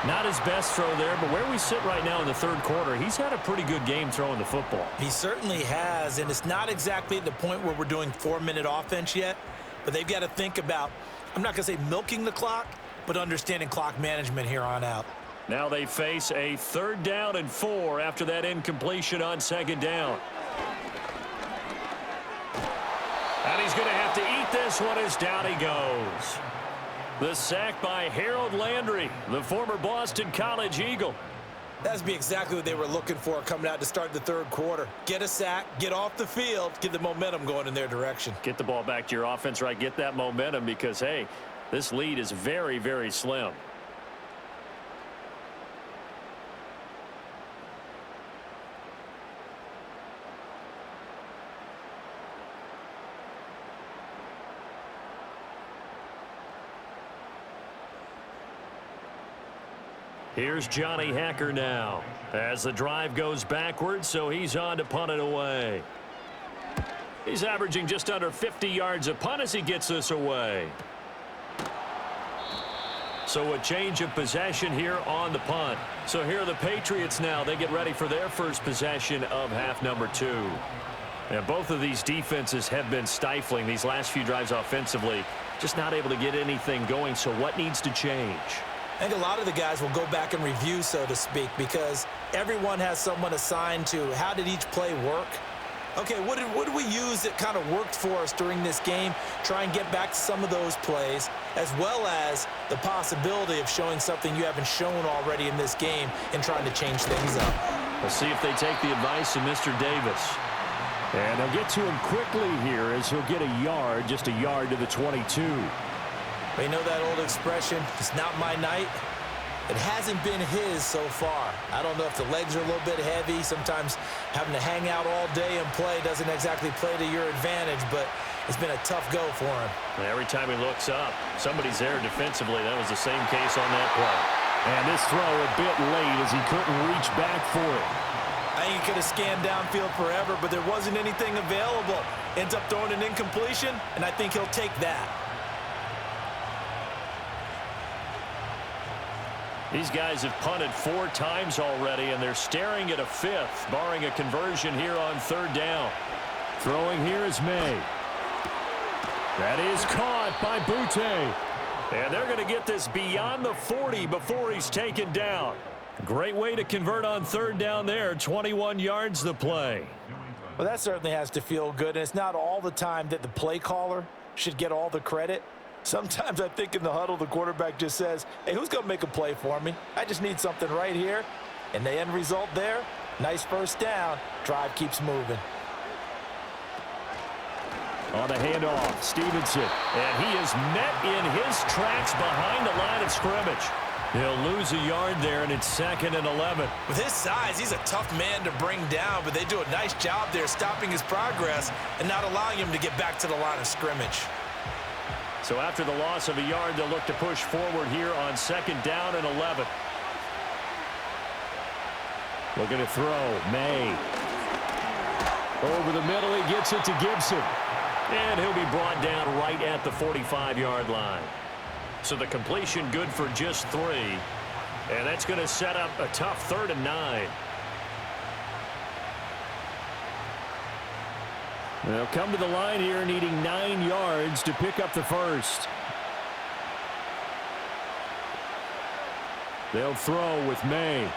Not his best throw there, but where we sit right now in the third quarter, he's had a pretty good game throwing the football. He certainly has, and it's not exactly at the point where we're doing 4-minute offense yet, but they've got to think about, I'm not going to say milking the clock, but understanding clock management here on out. Now they face a 3rd down and 4 after that incompletion on 2nd down. And he's going to have to eat this one as down he goes. The sack by Harold Landry, the former Boston College Eagle. That's be exactly what they were looking for coming out to start the third quarter. Get a sack, get off the field, get the momentum going in their direction. Get the ball back to your offense, right? Get that momentum because, hey, this lead is very, very slim. Here's Johnny Hacker now as the drive goes backwards, so he's on to punt it away. He's averaging just under 50 yards a punt as he gets this away. So a change of possession here on the punt. So here are the Patriots now. They get ready for their first possession of half number 2. And both of these defenses have been stifling these last few drives offensively. Just not able to get anything going. So what needs to change? I think a lot of the guys will go back and review, so to speak, because everyone has someone assigned to how did each play work. Okay, what did we use that kind of worked for us during this game? Try and get back to some of those plays, as well as the possibility of showing something you haven't shown already in this game and trying to change things up. Let's see if they take the advice of Mr. Davis. And they'll get to him quickly here as he'll get a yard, just a yard to the 22. You know that old expression, it's not my night? It hasn't been his so far. I don't know if the legs are a little bit heavy. Sometimes having to hang out all day and play doesn't exactly play to your advantage, but it's been a tough go for him. And every time he looks up, somebody's there defensively. That was the same case on that play. And this throw a bit late as he couldn't reach back for it. I think he could have scanned downfield forever, but there wasn't anything available. Ends up throwing an incompletion, and I think he'll take that. These guys have punted 4 times already, and they're staring at a 5th, barring a conversion here on 3rd down. Throwing here is Maye. That is caught by Butte. And they're going to get this beyond the 40 before he's taken down. Great way to convert on 3rd down there. 21 yards the play. Well, that certainly has to feel good, and it's not all the time that the play caller should get all the credit. Sometimes I think in the huddle, the quarterback just says, hey, who's going to make a play for me? I just need something right here. And the end result there, nice first down. Drive keeps moving. On the handoff, Stevenson. And he is met in his tracks behind the line of scrimmage. He'll lose a yard there, and it's 2nd and 11. With his size, he's a tough man to bring down, but they do a nice job there stopping his progress and not allowing him to get back to the line of scrimmage. So after the loss of a yard, they'll look to push forward here on 2nd down and 11. Looking to throw. Maye. Over the middle, he gets it to Gibson. And he'll be brought down right at the 45-yard line. So the completion good for just 3. And that's going to set up a tough 3rd and 9. They'll come to the line here needing 9 yards to pick up the first. They'll throw with Maye.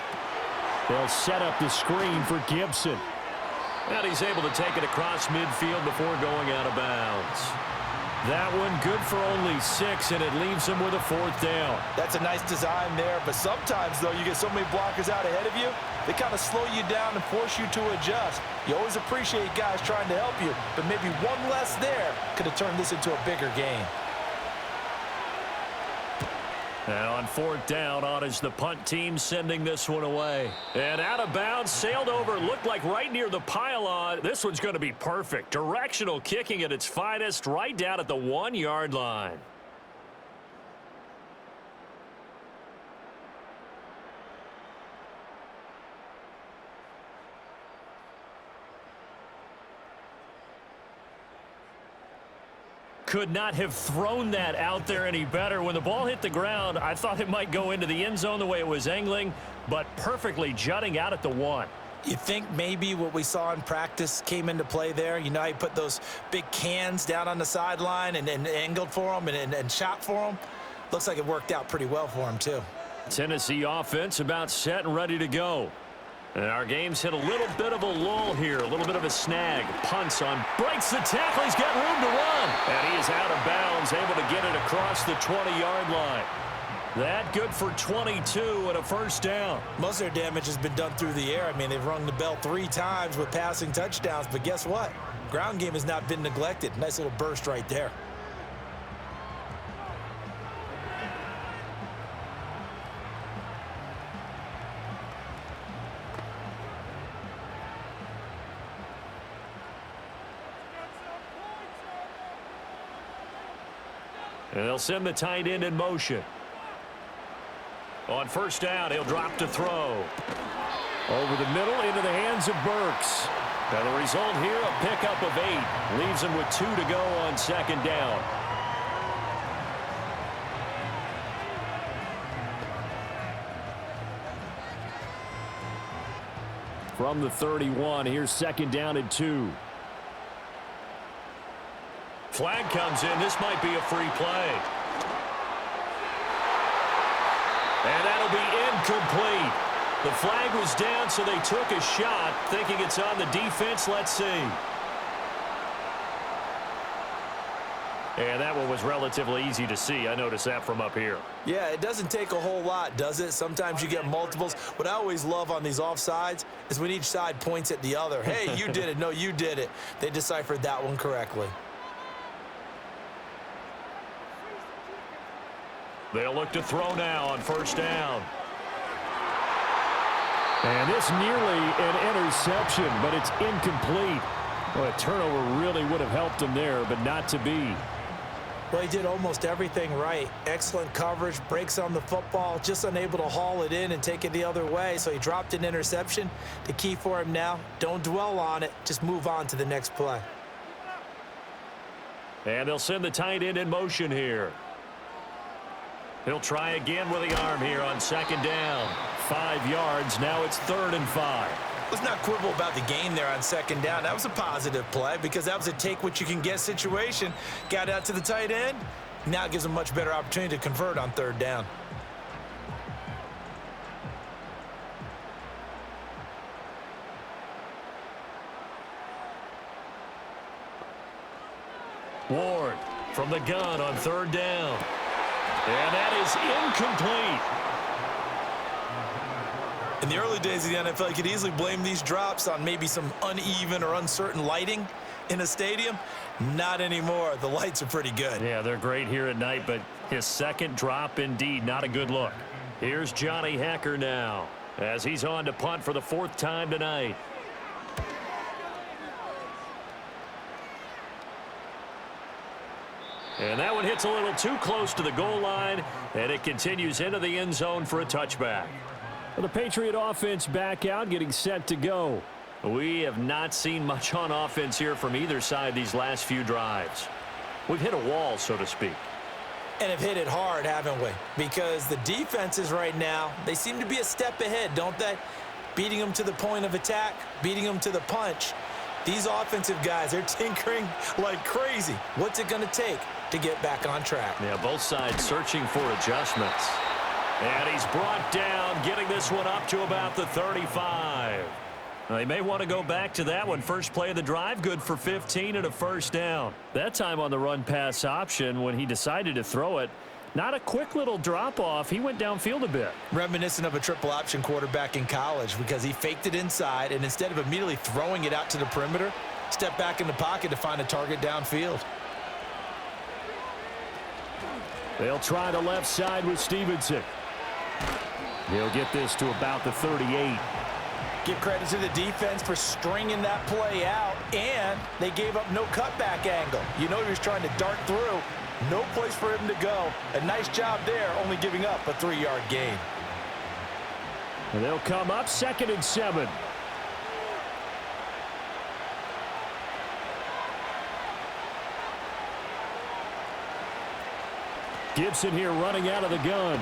They'll set up the screen for Gibson. And he's able to take it across midfield before going out of bounds. That one good for only 6, and it leaves him with a 4th down. That's a nice design there, but sometimes, though, you get so many blockers out ahead of you, they kind of slow you down and force you to adjust. You always appreciate guys trying to help you, but maybe one less there could have turned this into a bigger game. And on 4th down, on is the punt team sending this one away. And out of bounds, sailed over, looked like right near the pylon. This one's going to be perfect. Directional kicking at its finest, right down at the 1-yard line. Could not have thrown that out there any better. When the ball hit the ground, I thought it might go into the end zone the way it was angling, but perfectly jutting out at the 1. You think maybe what we saw in practice came into play there? You know, he put those big cans down on the sideline and angled for him and shot for him. Looks like it worked out pretty well for him, too. Tennessee offense about set and ready to go. And our game's hit a little bit of a lull here, a little bit of a snag. Punts on, breaks the tackle, he's got room to run. And he is out of bounds, able to get it across the 20-yard line. That good for 22 and a 1st down. Most of their damage has been done through the air. I mean, they've rung the bell 3 times with passing touchdowns, but guess what? Ground game has not been neglected. Nice little burst right there. And they'll send the tight end in motion. On 1st down, he'll drop to throw. Over the middle into the hands of Burks. Now the result here, a pickup of 8. Leaves him with 2 to go on 2nd down. From the 31, here's 2nd down and 2. Flag comes in. This might be a free play. And that'll be incomplete. The flag was down, so they took a shot, thinking it's on the defense. Let's see. And that one was relatively easy to see. I noticed that from up here. Yeah, it doesn't take a whole lot, does it? Sometimes you get multiples. What I always love on these offsides is when each side points at the other. Hey, you did it. No, you did it. They deciphered that one correctly. They'll look to throw now on 1st down. And this nearly an interception, but it's incomplete. Well, a turnover really would have helped him there, but not to be. Well, he did almost everything right. Excellent coverage, breaks on the football, just unable to haul it in and take it the other way, so he dropped an interception. The key for him now, don't dwell on it, just move on to the next play. And they'll send the tight end in motion here. He'll try again with the arm here on 2nd down. 5 yards. Now it's 3rd and 5. Let's not quibble about the gain there on 2nd down. That was a positive play because that was a take-what-you-can-get situation. Got out to the tight end. Now it gives him a much better opportunity to convert on 3rd down. Ward from the gun on 3rd down. And that is incomplete. In the early days of the NFL, you could easily blame these drops on maybe some uneven or uncertain lighting in a stadium. Not anymore. The lights are pretty good. Yeah, they're great here at night, but his second drop, indeed, not a good look. Here's Johnny Hacker now as he's on to punt for the 4th time tonight. And that one hits a little too close to the goal line, and it continues into the end zone for a touchback. Well, the Patriot offense back out, getting set to go. We have not seen much on offense here from either side these last few drives. We've hit a wall, so to speak. And have hit it hard, haven't we? Because the defenses right now, they seem to be a step ahead, don't they? Beating them to the point of attack, beating them to the punch. These offensive guys, they're tinkering like crazy. What's it going to take to get back on track? Yeah, both sides searching for adjustments. And he's brought down, getting this one up to about the 35. They may want to go back to that one. First play of the drive, good for 15 and a first down. That time on the run-pass option when he decided to throw it, not a quick little drop-off. He went downfield a bit. Reminiscent of a triple option quarterback in college because he faked it inside, and instead of immediately throwing it out to the perimeter, stepped back in the pocket to find a target downfield. They'll try the left side with Stevenson. He'll get this to about the 38. Give credit to the defense for stringing that play out, and they gave up no cutback angle. You know he was trying to dart through. No place for him to go. A nice job there, only giving up a 3-yard gain. And they'll come up 2nd and 7. Gibson here running out of the gun.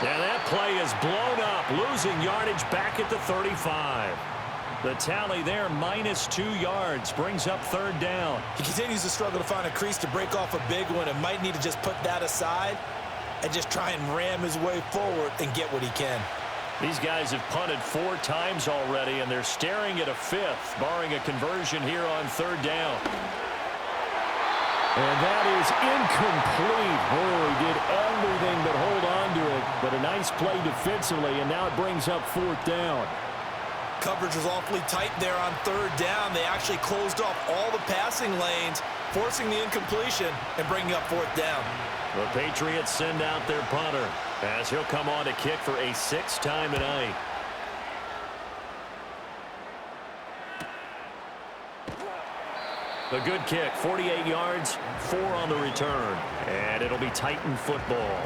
And that play is blown up, losing yardage back at the 35. The tally there, -2 yards, brings up 3rd down. He continues to struggle to find a crease to break off a big one and might need to just put that aside and just try and ram his way forward and get what he can. These guys have punted 4 times already, and they're staring at a 5th, barring a conversion here on 3rd down. And that is incomplete. Oh, he did everything but hold on to it. But a nice play defensively, and now it brings up 4th down. Coverage was awfully tight there on 3rd down. They actually closed off all the passing lanes, forcing the incompletion and bringing up 4th down. The Patriots send out their punter as he'll come on to kick for a 6th time tonight. A good kick, 48 yards, 4 on the return. And it'll be Titan football.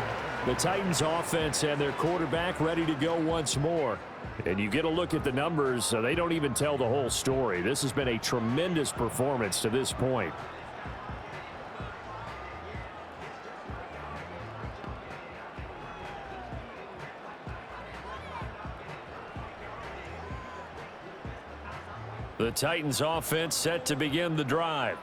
The Titans offense and their quarterback ready to go once more. And you get a look at the numbers, they don't even tell the whole story. This has been a tremendous performance to this point. The Titans offense set to begin the drive.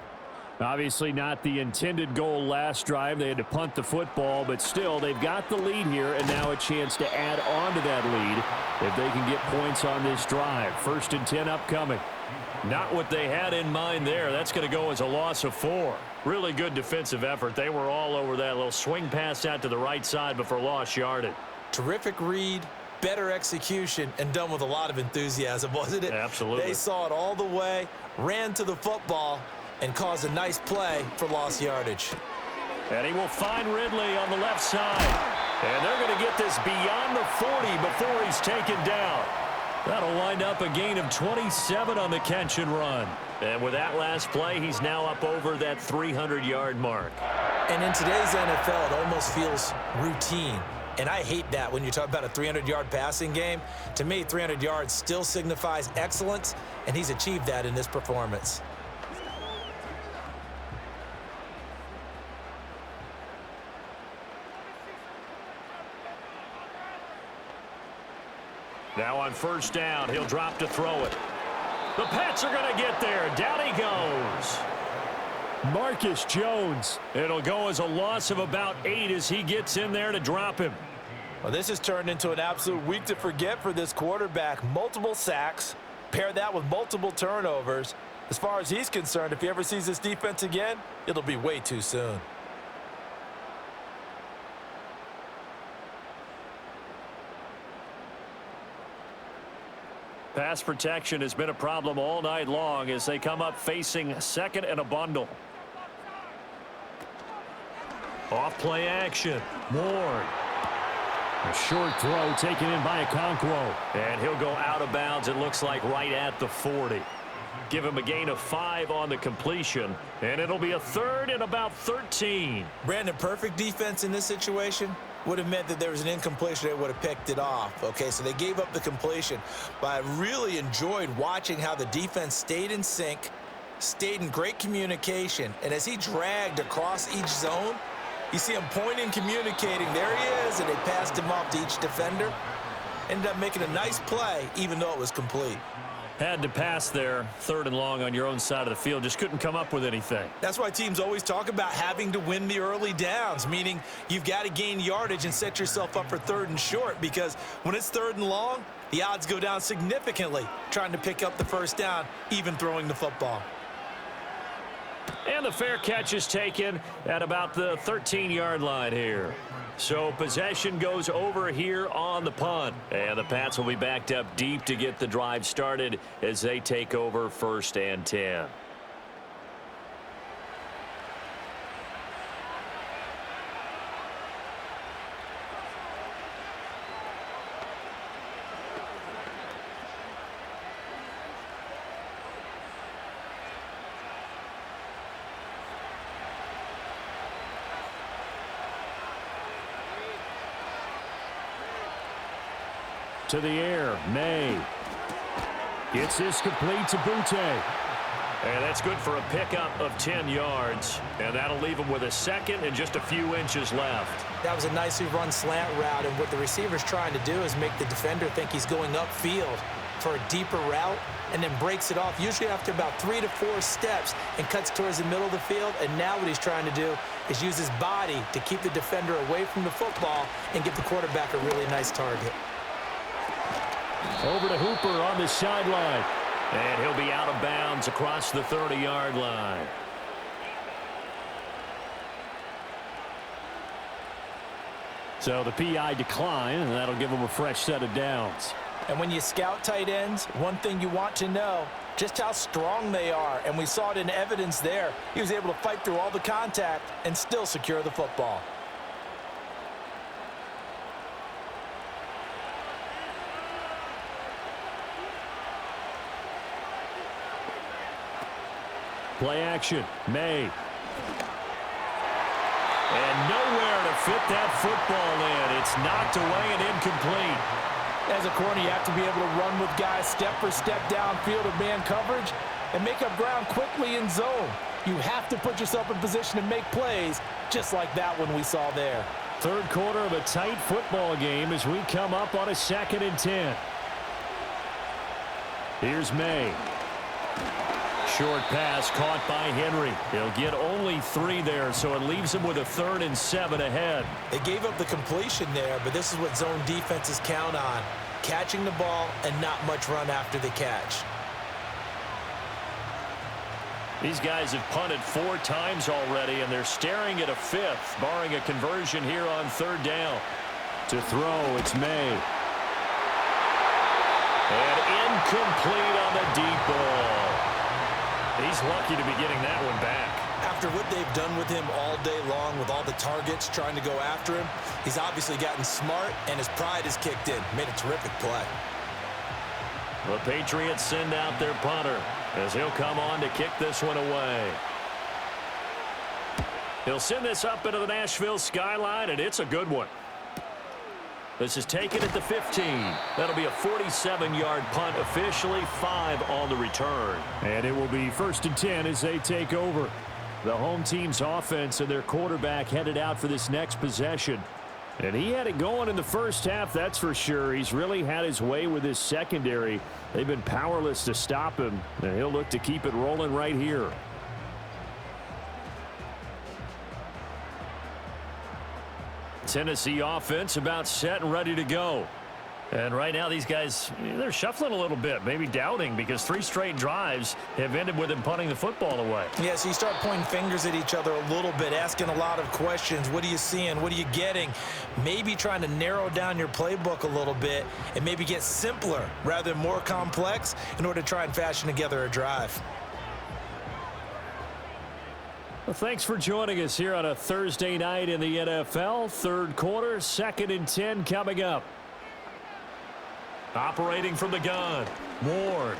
Obviously not the intended goal last drive. They had to punt the football, but still they've got the lead here and now a chance to add on to that lead if they can get points on this drive. 1st and 10 upcoming. Not what they had in mind there. That's going to go as a loss of 4. Really good defensive effort. They were all over that little swing pass out to the right side before lost yardage. Terrific read, better execution, and done with a lot of enthusiasm, wasn't it? Absolutely. They saw it all the way, ran to the football, and caused a nice play for lost yardage. And he will find Ridley on the left side. And they're going to get this beyond the 40 before he's taken down. That'll wind up a gain of 27 on the catch and run. And with that last play, he's now up over that 300-yard mark. And in today's NFL, it almost feels routine. And I hate that when you talk about a 300-yard passing game. To me, 300 yards still signifies excellence, and he's achieved that in this performance. Now on 1st down, he'll drop to throw it. The Pats are going to get there. Down he goes. Marcus Jones. It'll go as a loss of about 8 as he gets in there to drop him. Well, this has turned into an absolute week to forget for this quarterback. Multiple sacks, pair that with multiple turnovers. As far as he's concerned, if he ever sees this defense again, it'll be way too soon. Pass protection has been a problem all night long as they come up facing second and a bundle. Off play action. Ward. A short throw taken in by Okonkwo. And he'll go out of bounds, it looks like, right at the 40. Give him a gain of 5 on the completion, and it'll be a third and about 13. Brandon, perfect defense in this situation would have meant that there was an incompletion. They would have picked it off. Okay, so they gave up the completion, but I really enjoyed watching how the defense stayed in sync, stayed in great communication, and as he dragged across each zone, you see him pointing, communicating. There he is, and they passed him off to each defender. Ended up making a nice play, even though it was complete. Had to pass there, third and long on your own side of the field. Just couldn't come up with anything. That's why teams always talk about having to win the early downs, meaning you've got to gain yardage and set yourself up for third and short, because when it's third and long, the odds go down significantly trying to pick up the first down, even throwing the football. And the fair catch is taken at about the 13-yard line here. So possession goes over here on the punt. And the Pats will be backed up deep to get the drive started as they take over 1st and 10. To the air, Maye. Gets this complete to Butte. And that's good for a pickup of 10 yards. And that'll leave him with a second and just a few inches left. That was a nicely run slant route, and what the receiver's trying to do is make the defender think he's going upfield for a deeper route and then breaks it off, usually after about 3 to 4 steps, and cuts towards the middle of the field. And now what he's trying to do is use his body to keep the defender away from the football and give the quarterback a really nice target. Over to Hooper on the sideline. And he'll be out of bounds across the 30-yard line. So the PI decline, and that'll give him a fresh set of downs. And when you scout tight ends, one thing you want to know, just how strong they are. And we saw it in evidence there. He was able to fight through all the contact and still secure the football. Play action, Maye. And nowhere to fit that football in. It's knocked away and incomplete. As a corner, you have to be able to run with guys step for step downfield of man coverage and make up ground quickly in zone. You have to put yourself in position to make plays, just like that one we saw there. Third quarter of a tight football game as we come up on a 2nd and 10. Here's Maye. Short pass caught by Henry. He'll get only 3 there, so it leaves him with a 3rd and 7 ahead. They gave up the completion there, but this is what zone defenses count on. Catching the ball and not much run after the catch. These guys have punted 4 times already, and they're staring at a 5th, barring a conversion here on 3rd down. To throw, it's Maye. And incomplete on the deep ball. He's lucky to be getting that one back. After what they've done with him all day long with all the targets trying to go after him, he's obviously gotten smart, and his pride has kicked in. Made a terrific play. The Patriots send out their punter as he'll come on to kick this one away. He'll send this up into the Nashville skyline, and it's a good one. This is taken at the 15. That'll be a 47-yard punt, officially 5 on the return. And it will be 1st and 10 as they take over. The home team's offense and their quarterback headed out for this next possession. And he had it going in the first half, that's for sure. He's really had his way with his secondary. They've been powerless to stop him, and he'll look to keep it rolling right here. Tennessee offense about set and ready to go. And right now, these guys, they're shuffling a little bit, maybe doubting, because 3 straight drives have ended with them punting the football away. Yeah, so you start pointing fingers at each other a little bit, asking a lot of questions. What are you seeing? What are you getting? Maybe trying to narrow down your playbook a little bit and maybe get simpler rather than more complex in order to try and fashion together a drive. Well, thanks for joining us here on a Thursday night in the NFL. Third quarter, 2nd and 10 coming up. Operating from the gun, Ward.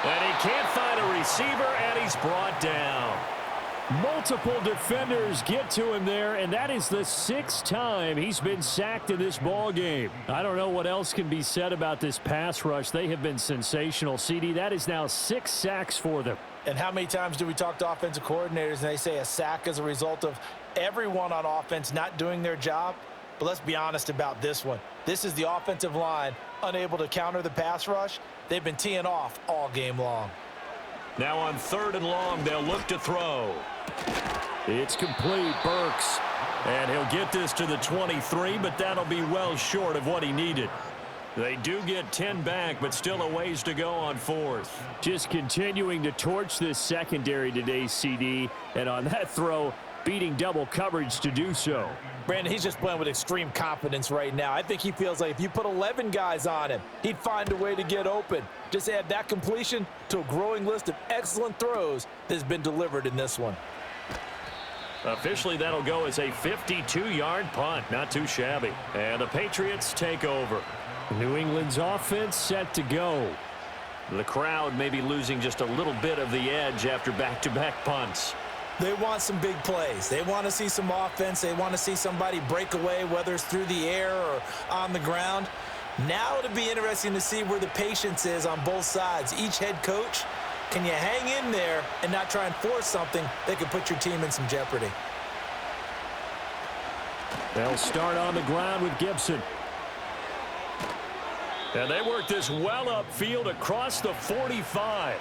And he can't find a receiver, and he's brought down. Multiple defenders get to him there, and that is the 6th time he's been sacked in this ball game. I don't know what else can be said about this pass rush. They have been sensational. CD, that is now 6 sacks for them. And how many times do we talk to offensive coordinators and they say a sack as a result of everyone on offense not doing their job? But let's be honest about this one. This is the offensive line unable to counter the pass rush. They've been teeing off all game long. Now on 3rd and long, they'll look to throw. It's complete. Burks. And he'll get this to the 23, but that'll be well short of what he needed. They do get 10 back, but still a ways to go on 4th. Just continuing to torch this secondary today, CD. And on that throw, beating double coverage to do so. Brandon, he's just playing with extreme confidence right now. I think he feels like if you put 11 guys on him, he'd find a way to get open. Just add that completion to a growing list of excellent throws that's been delivered in this one. Officially, that'll go as a 52-yard punt. Not too shabby. And the Patriots take over. New England's offense set to go. The crowd may be losing just a little bit of the edge after back-to-back punts. They want some big plays. They want to see some offense. They want to see somebody break away, whether it's through the air or on the ground. Now it'll be interesting to see where the patience is on both sides. Each head coach, can you hang in there and not try and force something that could put your team in some jeopardy? They'll start on the ground with Gibson. And they work this well upfield across the 45.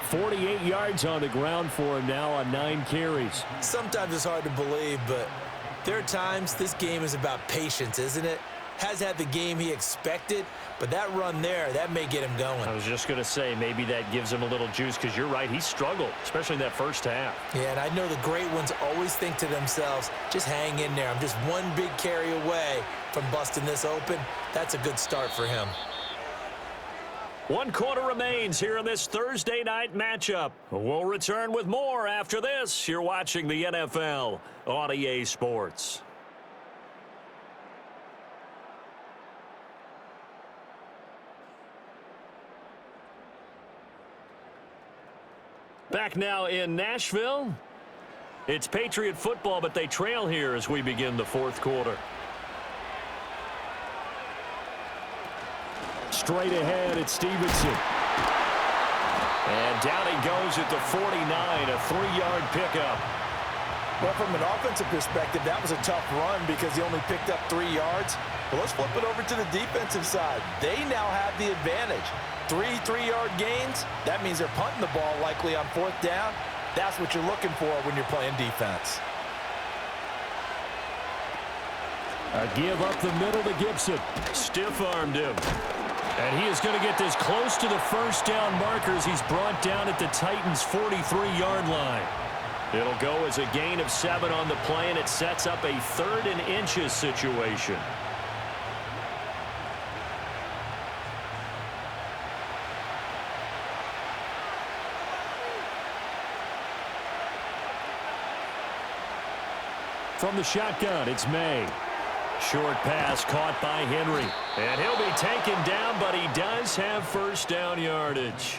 48 yards on the ground for him now on 9 carries. Sometimes it's hard to believe, but there are times this game is about patience, isn't it? Has had the game he expected, but that run there, that may get him going. I was just going to say, maybe that gives him a little juice, because you're right, he struggled, especially in that first half. Yeah, and I know the great ones always think to themselves, just hang in there. I'm just one big carry away from busting this open. That's a good start for him. 1 quarter remains here in this Thursday night matchup. We'll return with more after this. You're watching the NFL on EA Sports. Back now in Nashville. It's Patriot football, but they trail here as we begin the 4th quarter. Straight ahead, it's Stevenson. And down he goes at the 49, a 3-yard pickup. Well, from an offensive perspective, that was a tough run because he only picked up 3 yards. But let's flip it over to the defensive side. They now have the advantage. 3 3-yard gains, that means they're punting the ball likely on 4th down. That's what you're looking for when you're playing defense. A give up the middle to Gibson. Stiff-armed him. And he is going to get this close to the first down markers. He's brought down at the Titans' 43-yard line. It'll go as a gain of 7 on the play, and it sets up a 3rd and inches situation. From the shotgun, it's Maye. Short pass caught by Henry. And he'll be taken down, but he does have first down yardage.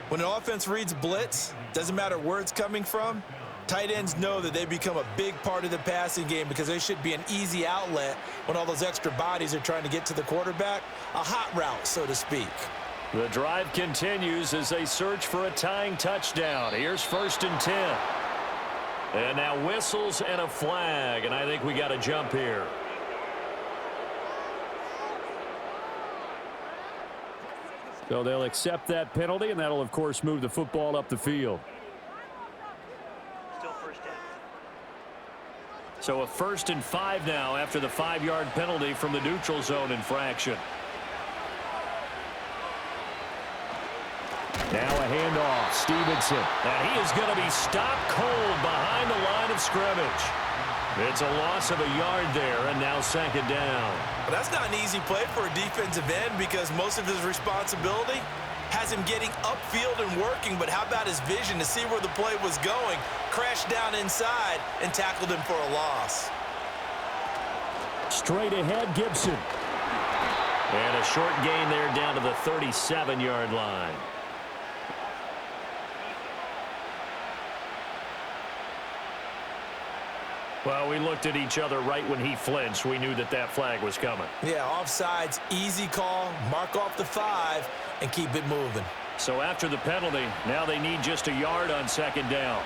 When an offense reads blitz, doesn't matter where it's coming from, tight ends know that they become a big part of the passing game because they should be an easy outlet when all those extra bodies are trying to get to the quarterback. A hot route, so to speak. The drive continues as they search for a tying touchdown. Here's 1st and 10. And now whistles and a flag, and I think we got a jump here. So they'll accept that penalty, and that'll, of course, move the football up the field. Still first down. So a 1st and 5 now after the 5-yard penalty from the neutral zone infraction. Now a handoff. Stevenson. And he is going to be stopped cold behind the line of scrimmage. It's a loss of a yard there, and now 2nd down. Well, that's not an easy play for a defensive end because most of his responsibility has him getting upfield and working, but how about his vision to see where the play was going, crashed down inside, and tackled him for a loss. Straight ahead, Gibson. And a short gain there down to the 37-yard line. Well, we looked at each other right when he flinched. We knew that that flag was coming. Yeah, offside's easy call, mark off the 5, and keep it moving. So after the penalty, now they need just a yard on 2nd down.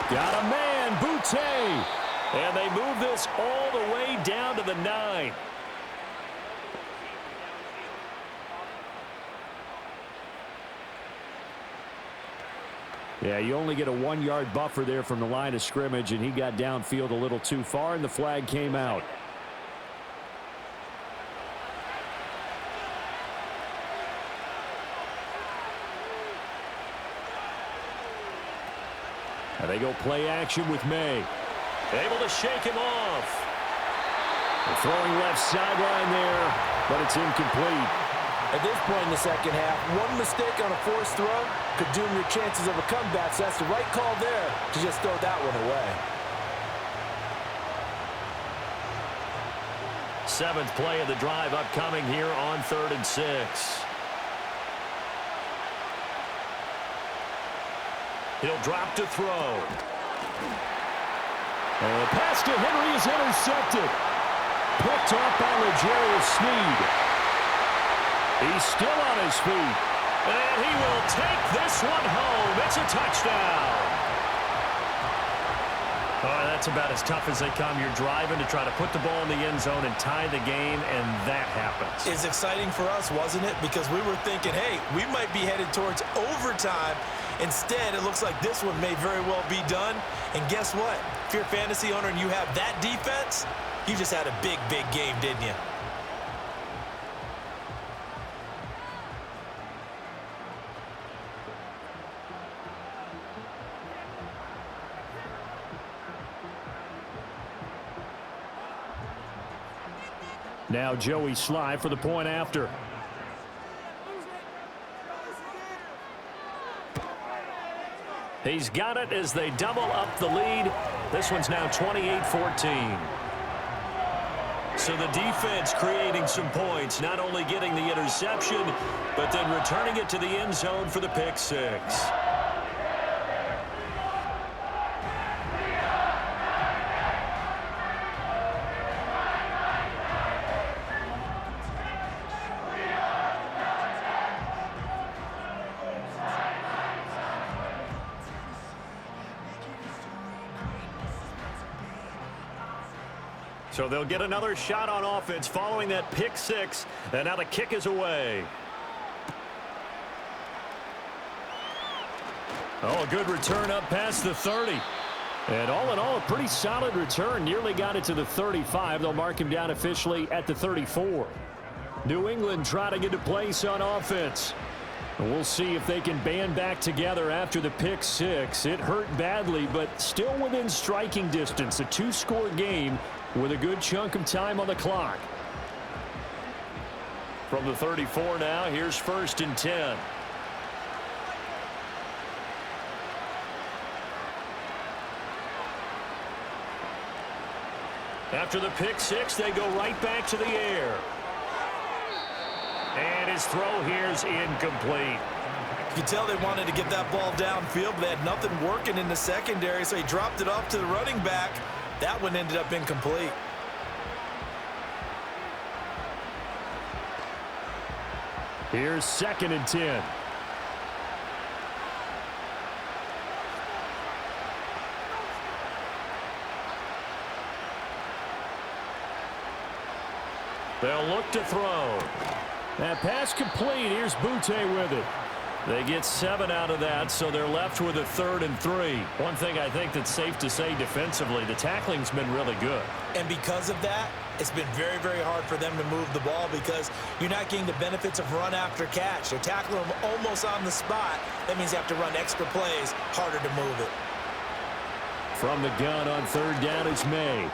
Got a man, Boutte. And they move this all the way down to the 9. Yeah, you only get a 1-yard buffer there from the line of scrimmage, and he got downfield a little too far, and the flag came out. And they go play action with Maye. Able to shake him off. They're throwing left sideline there, but it's incomplete. At this point in the second half, one mistake on a forced throw could doom your chances of a comeback, so that's the right call there to just throw that one away. 7th play of the drive upcoming here on 3rd and 6. He'll drop to throw. And the pass to Henry is intercepted. Picked off by L'Jarius Sneed. He's still on his feet. And he will take this one home. It's a touchdown. Oh, that's about as tough as they come. You're driving to try to put the ball in the end zone and tie the game, and that happens. It's exciting for us, wasn't it? Because we were thinking, hey, we might be headed towards overtime. Instead, it looks like this one may very well be done. And guess what? If you're a fantasy owner and you have that defense, you just had a big, big game, didn't you? Now Joey Sly for the point after. He's got it as they double up the lead. This one's now 28-14. So the defense creating some points, not only getting the interception, but then returning it to the end zone for the pick 6. So they'll get another shot on offense following that pick 6, and now the kick is away. Oh, a good return up past the 30. And all in all, a pretty solid return. Nearly got it to the 35. They'll mark him down officially at the 34. New England trying to get a place on offense. And we'll see if they can band back together after the pick 6. It hurt badly, but still within striking distance. A 2-score game with a good chunk of time on the clock. From the 34 now, here's 1st and 10. After the pick 6, they go right back to the air. And his throw here is incomplete. You could tell they wanted to get that ball downfield, but they had nothing working in the secondary, so he dropped it off to the running back. That one ended up incomplete. Here's 2nd and 10. They'll look to throw. That pass complete. Here's Boutte with it. They get 7 out of that, so they're left with a 3rd and 3. One thing I think that's safe to say defensively, the tackling's been really good. And because of that, it's been very, very hard for them to move the ball because you're not getting the benefits of run after catch. They're tackling them almost on the spot. That means you have to run extra plays, harder to move it. From the gun on 3rd down is Maye.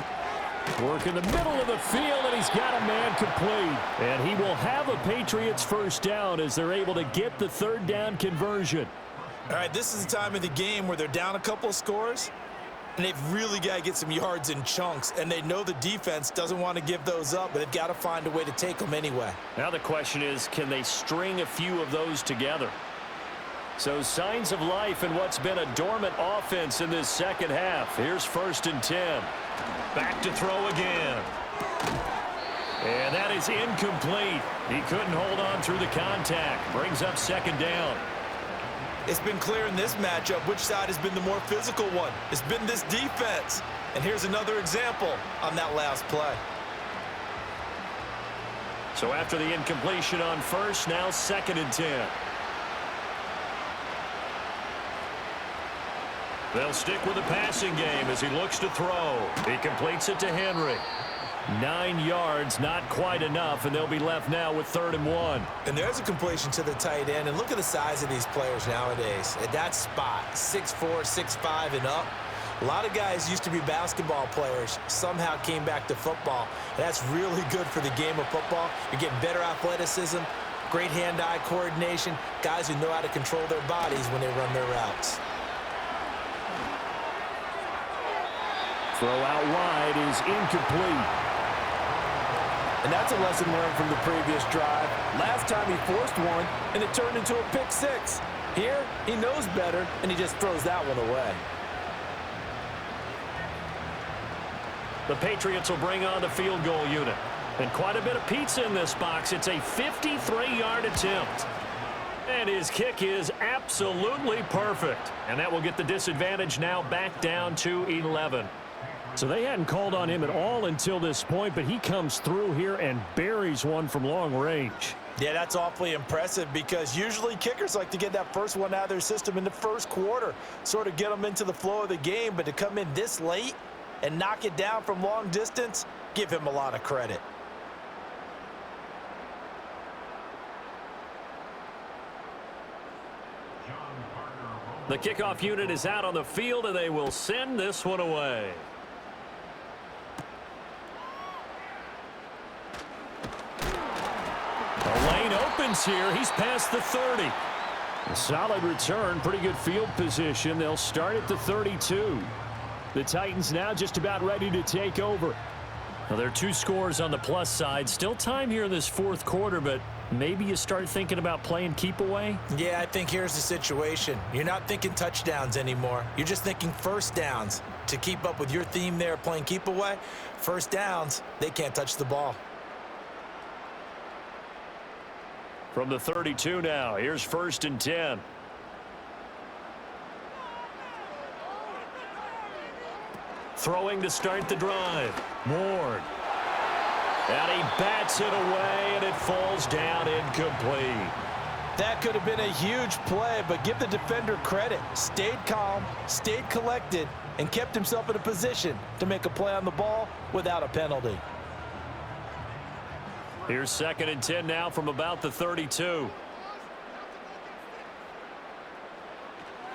Work in the middle of the field, and he's got a man complete. And he will have a Patriots first down as they're able to get the 3rd down conversion. All right, this is the time of the game where they're down a couple of scores, and they've really got to get some yards in chunks, and they know the defense doesn't want to give those up, but they've got to find a way to take them anyway. Now the question is, can they string a few of those together? So signs of life in what's been a dormant offense in this second half. Here's 1st and 10. Back to throw again. And that is incomplete. He couldn't hold on through the contact. Brings up 2nd down. It's been clear in this matchup which side has been the more physical one. It's been this defense. And here's another example on that last play. So after the incompletion on 1st, now 2nd and 10. They'll stick with the passing game as he looks to throw. He completes it to Henry. 9 yards, not quite enough, and they'll be left now with 3rd and 1. And there's a completion to the tight end. And look at the size of these players nowadays. At that spot, 6'4", 6'5", and up. A lot of guys used to be basketball players, somehow came back to football. And that's really good for the game of football. You're getting better athleticism, great hand-eye coordination, guys who know how to control their bodies when they run their routes. Throw out wide is incomplete. And that's a lesson learned from the previous drive. Last time he forced one, and it turned into a pick 6. Here, he knows better, and he just throws that one away. The Patriots will bring on the field goal unit. And quite a bit of pizza in this box. It's a 53-yard attempt. And his kick is absolutely perfect. And that will get the disadvantage now back down to 11. So they hadn't called on him at all until this point, but he comes through here and buries one from long range. Yeah, that's awfully impressive because usually kickers like to get that first one out of their system in the first quarter, sort of get them into the flow of the game, but to come in this late and knock it down from long distance, give him a lot of credit. The kickoff unit is out on the field, and they will send this one away. The lane opens here. He's past the 30. A solid return, pretty good field position. They'll start at the 32. The Titans now just about ready to take over. Well, there are 2 scores on the plus side. Still time here in this 4th quarter, but maybe you start thinking about playing keep away? Yeah, I think here's the situation. You're not thinking touchdowns anymore. You're just thinking first downs. To keep up with your theme there, playing keep away, first downs, they can't touch the ball. From the 32 now, here's 1st and 10. Throwing to start the drive. Ward. And he bats it away, and it falls down incomplete. That could have been a huge play, but give the defender credit. Stayed calm, stayed collected, and kept himself in a position to make a play on the ball without a penalty. Here's 2nd and 10 now from about the 32.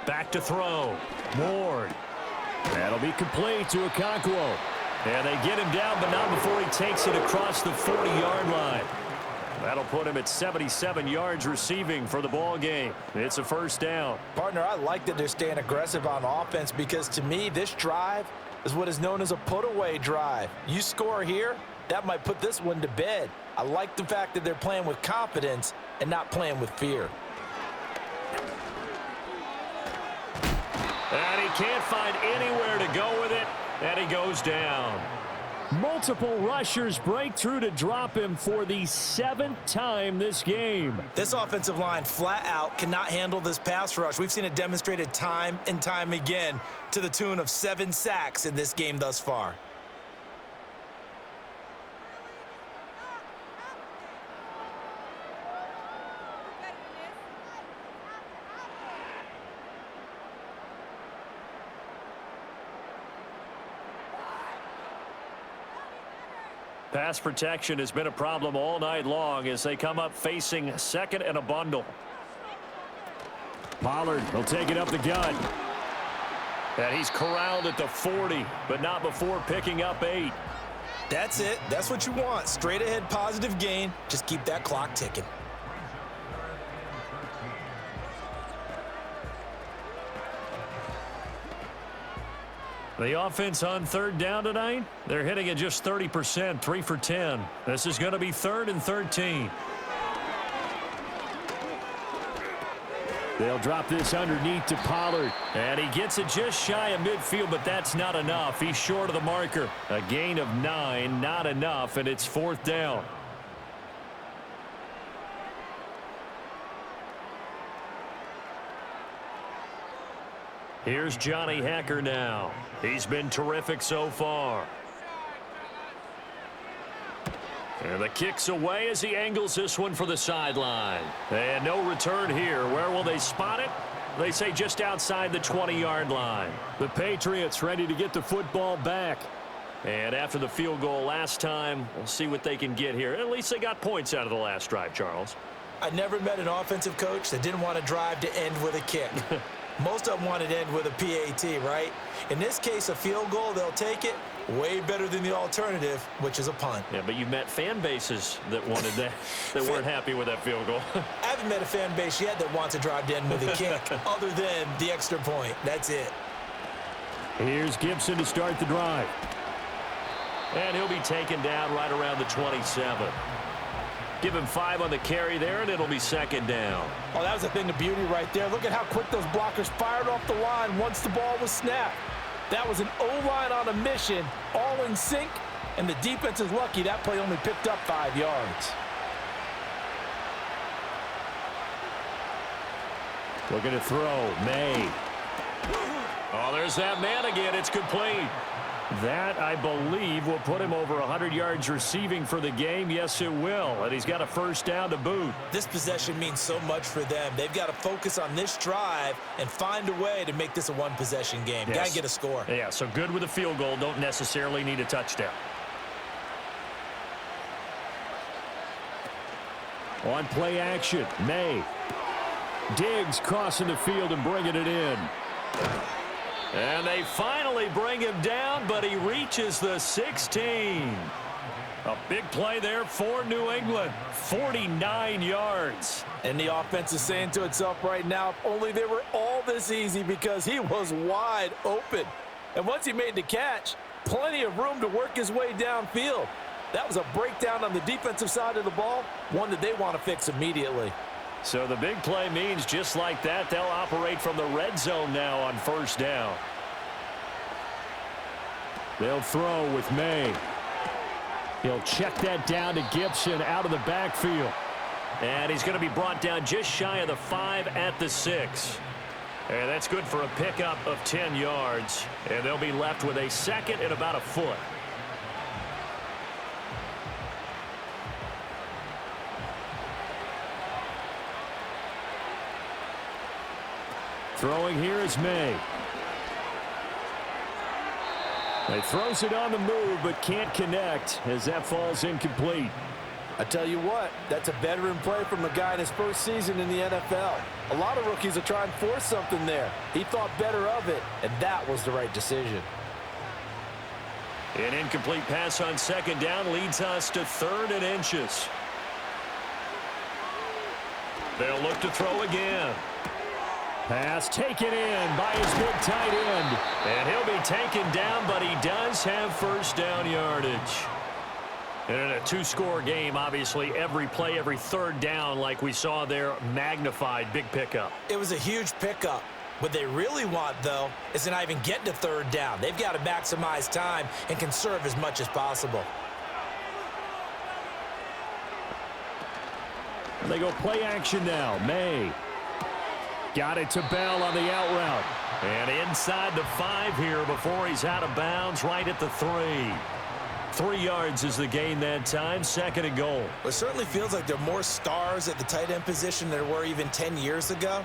Back to throw. Ward. That'll be complete to Okonkwo. And they get him down, but not before he takes it across the 40-yard line. That'll put him at 77 yards receiving for the ball game. It's a first down. Partner, I like that they're staying aggressive on offense because to me, this drive is what is known as a put-away drive. You score here, that might put this one to bed. I like the fact that they're playing with confidence and not playing with fear. And he can't find anywhere to go with it, and he goes down. Multiple rushers break through to drop him for the 7th time this game. This offensive line flat out cannot handle this pass rush. We've seen it demonstrated time and time again to the tune of 7 sacks in this game thus far. Pass protection has been a problem all night long as they come up facing second and a bundle. Pollard will take it up the gut. And he's corralled at the 40, but not before picking up 8. That's it. That's what you want. Straight ahead positive gain. Just keep that clock ticking. The offense on third down tonight, they're hitting at just 30%, 3 for 10. This is going to be 3rd and 13. They'll drop this underneath to Pollard. And he gets it just shy of midfield, but that's not enough. He's short of the marker. A gain of 9, not enough, and it's 4th down. Here's Johnny Hacker now. He's been terrific so far. And the kick's away as he angles this one for the sideline. And no return here. Where will they spot it? They say just outside the 20-yard line. The Patriots ready to get the football back. And after the field goal last time, we'll see what they can get here. At least they got points out of the last drive, Charles. I never met an offensive coach that didn't want to drive to end with a kick. Most of them wanted to end with a PAT, right? In this case, a field goal, they'll take it. Way better than the alternative, which is a punt. Yeah, but you met fan bases that wanted that, that weren't happy with that field goal. I haven't met a fan base yet that wants to drive to end with a kick, other than the extra point. That's it. Here's Gibson to start the drive. And he'll be taken down right around the 27. Give him 5 on the carry there, and it'll be 2nd down. Oh, that was a thing of beauty right there. Look at how quick those blockers fired off the line once the ball was snapped. That was an O-line on a mission, all in sync, and the defense is lucky that play only picked up 5 yards. Looking to throw, Maye. Oh, there's that man again. It's complete. That, I believe, will put him over 100 yards receiving for the game. Yes, it will. And he's got a 1st down to boot. This possession means so much for them. They've got to focus on this drive and find a way to make this a one-possession game. Yes. Got to get a score. Yeah, so good with a field goal. Don't necessarily need a touchdown. On play action, Maye. Diggs crossing the field and bringing it in. And they finally bring him down, but he reaches the 16. A big play there for New England. 49 yards. And the offense is saying to itself right now, if only they were all this easy, because he was wide open. And once he made the catch, plenty of room to work his way downfield. That was a breakdown on the defensive side of the ball, one that they want to fix immediately. So the big play means just like that, they'll operate from the red zone now on 1st down. They'll throw with Maye. He'll check that down to Gibson out of the backfield. And he's going to be brought down just shy of the 5 at the 6. And that's good for a pickup of 10 yards. And they'll be left with a 2nd and about a foot. Throwing here is Maye. He throws it on the move, but can't connect as that falls incomplete. I tell you what, that's a veteran play from a guy in his 1st season in the NFL. A lot of rookies are trying to force something there. He thought better of it, and that was the right decision. An incomplete pass on 2nd down leads us to 3rd and inches. They'll look to throw again. Pass taken in by his big tight end. And he'll be taken down, but he does have 1st down yardage. And in a 2-score game, obviously, every play, every 3rd down, like we saw there, magnified, big pickup. It was a huge pickup. What they really want, though, is to not even get to 3rd down. They've got to maximize time and conserve as much as possible. And they go play action now. Maye. Got it to Bell on the out route. And inside the 5 here before he's out of bounds, right at the 3. 3 yards is the gain that time, 2nd and goal. Well, it certainly feels like there are more stars at the tight end position than there were even 10 years ago.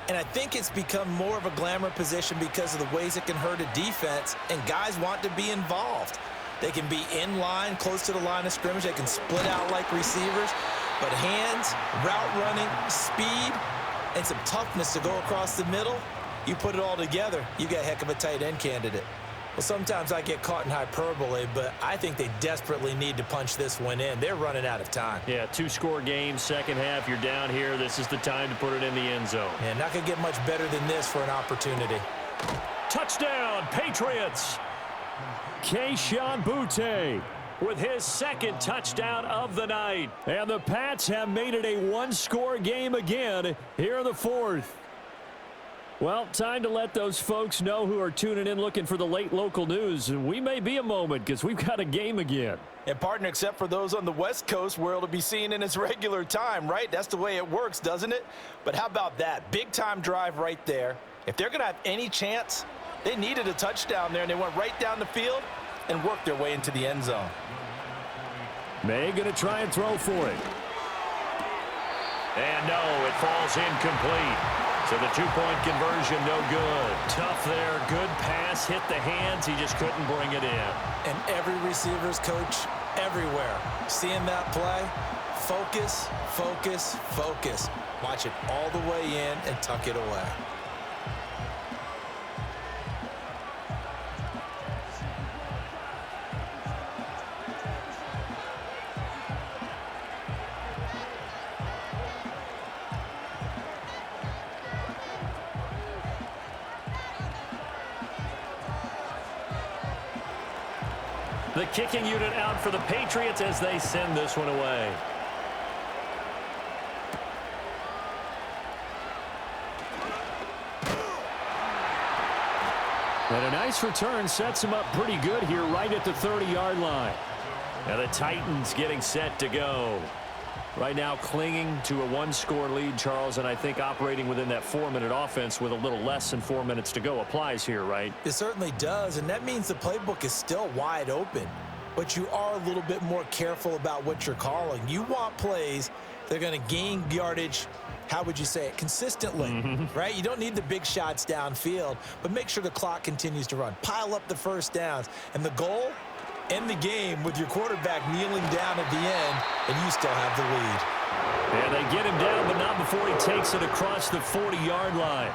And I think it's become more of a glamour position because of the ways it can hurt a defense, and guys want to be involved. They can be in line, close to the line of scrimmage. They can split out like receivers. But hands, route running, speed, and some toughness to go across the middle, you put it all together, you got a heck of a tight end candidate. Well, sometimes I get caught in hyperbole, but I think they desperately need to punch this one in. They're running out of time. Yeah, 2-score game, second half, you're down here. This is the time to put it in the end zone. And not going to get much better than this for an opportunity. Touchdown, Patriots! Keyshawn Boutte with his second touchdown of the night. And the Pats have made it a one-score game again here in the fourth. Well, time to let those folks know who are tuning in looking for the late local news. And we may be a moment because we've got a game again. And partner, except for those on the West Coast where it'll be seen in its regular time, right? That's the way it works, doesn't it? But how about that? Big time drive right there. If they're going to have any chance, they needed a touchdown there, and they went right down the field and worked their way into the end zone. Maye going to try and throw for it. And no, it falls incomplete. So the two-point conversion, no good. Tough there. Good pass. Hit the hands. He just couldn't bring it in. And every receiver's coach everywhere. Seeing that play, focus, focus, focus. Watch it all the way in and tuck it away. The kicking unit out for the Patriots as they send this one away. And a nice return sets him up pretty good here right at the 30-yard line. Now the Titans getting set to go. Right now clinging to a one-score lead, Charles, and I think operating within that 4-minute offense with a little less than 4 minutes to go applies here, right? It certainly does, and that means the playbook is still wide open. But you are a little bit more careful about what you're calling. You want plays that are going to gain yardage, how would you say it, consistently, right? You don't need the big shots downfield, but make sure the clock continues to run. Pile up the first downs. And the goal, end the game with your quarterback kneeling down at the end, and you still have the lead. And they get him down, but not before he takes it across the 40-yard line.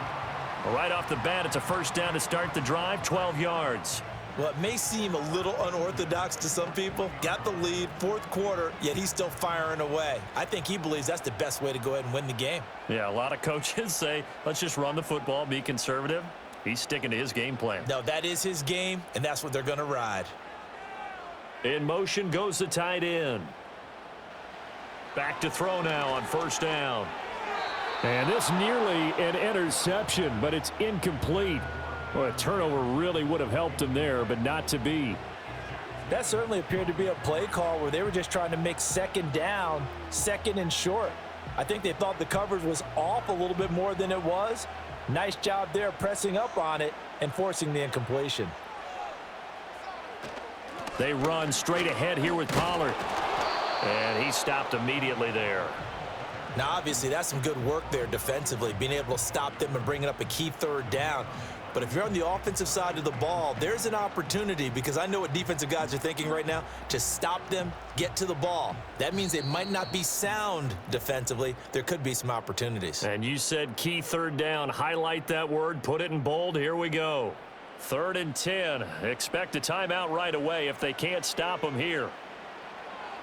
Right off the bat, it's a first down to start the drive, 12 yards. Well, it may seem a little unorthodox to some people. Got the lead, fourth quarter, yet he's still firing away. I think he believes that's the best way to go ahead and win the game. Yeah, a lot of coaches say, let's just run the football, be conservative. He's sticking to his game plan. No, that is his game, and that's what they're going to ride. In motion goes the tight end. Back to throw now on first down. And this nearly an interception, but it's incomplete. Well, a turnover really would have helped him there, but not to be. That certainly appeared to be a play call where they were just trying to make second down, second and short. I think they thought the coverage was off a little bit more than it was. Nice job there pressing up on it and forcing the incompletion. They run straight ahead here with Pollard. And he stopped immediately there. Now, obviously, that's some good work there defensively, being able to stop them and bringing up a key third down. But if you're on the offensive side of the ball, there's an opportunity, because I know what defensive guys are thinking right now, to stop them, get to the ball. That means they might not be sound defensively. There could be some opportunities. And you said key third down. Highlight that ward. Put it in bold. Here we go. 3rd and 10. Expect a timeout right away if they can't stop them here.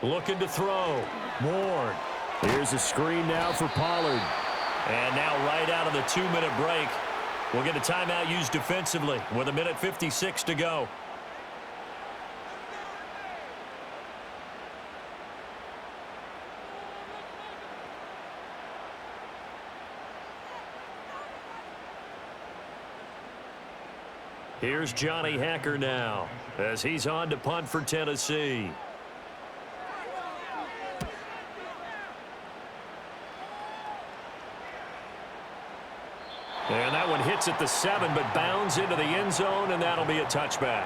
Looking to throw. Ward. Here's a screen now for Pollard. And now right out of the 2-minute break, we'll get a timeout used defensively with 1:56 to go. Here's Johnny Hacker now as he's on to punt for Tennessee. And that one hits at the 7, but bounds into the end zone, and that'll be a touchback.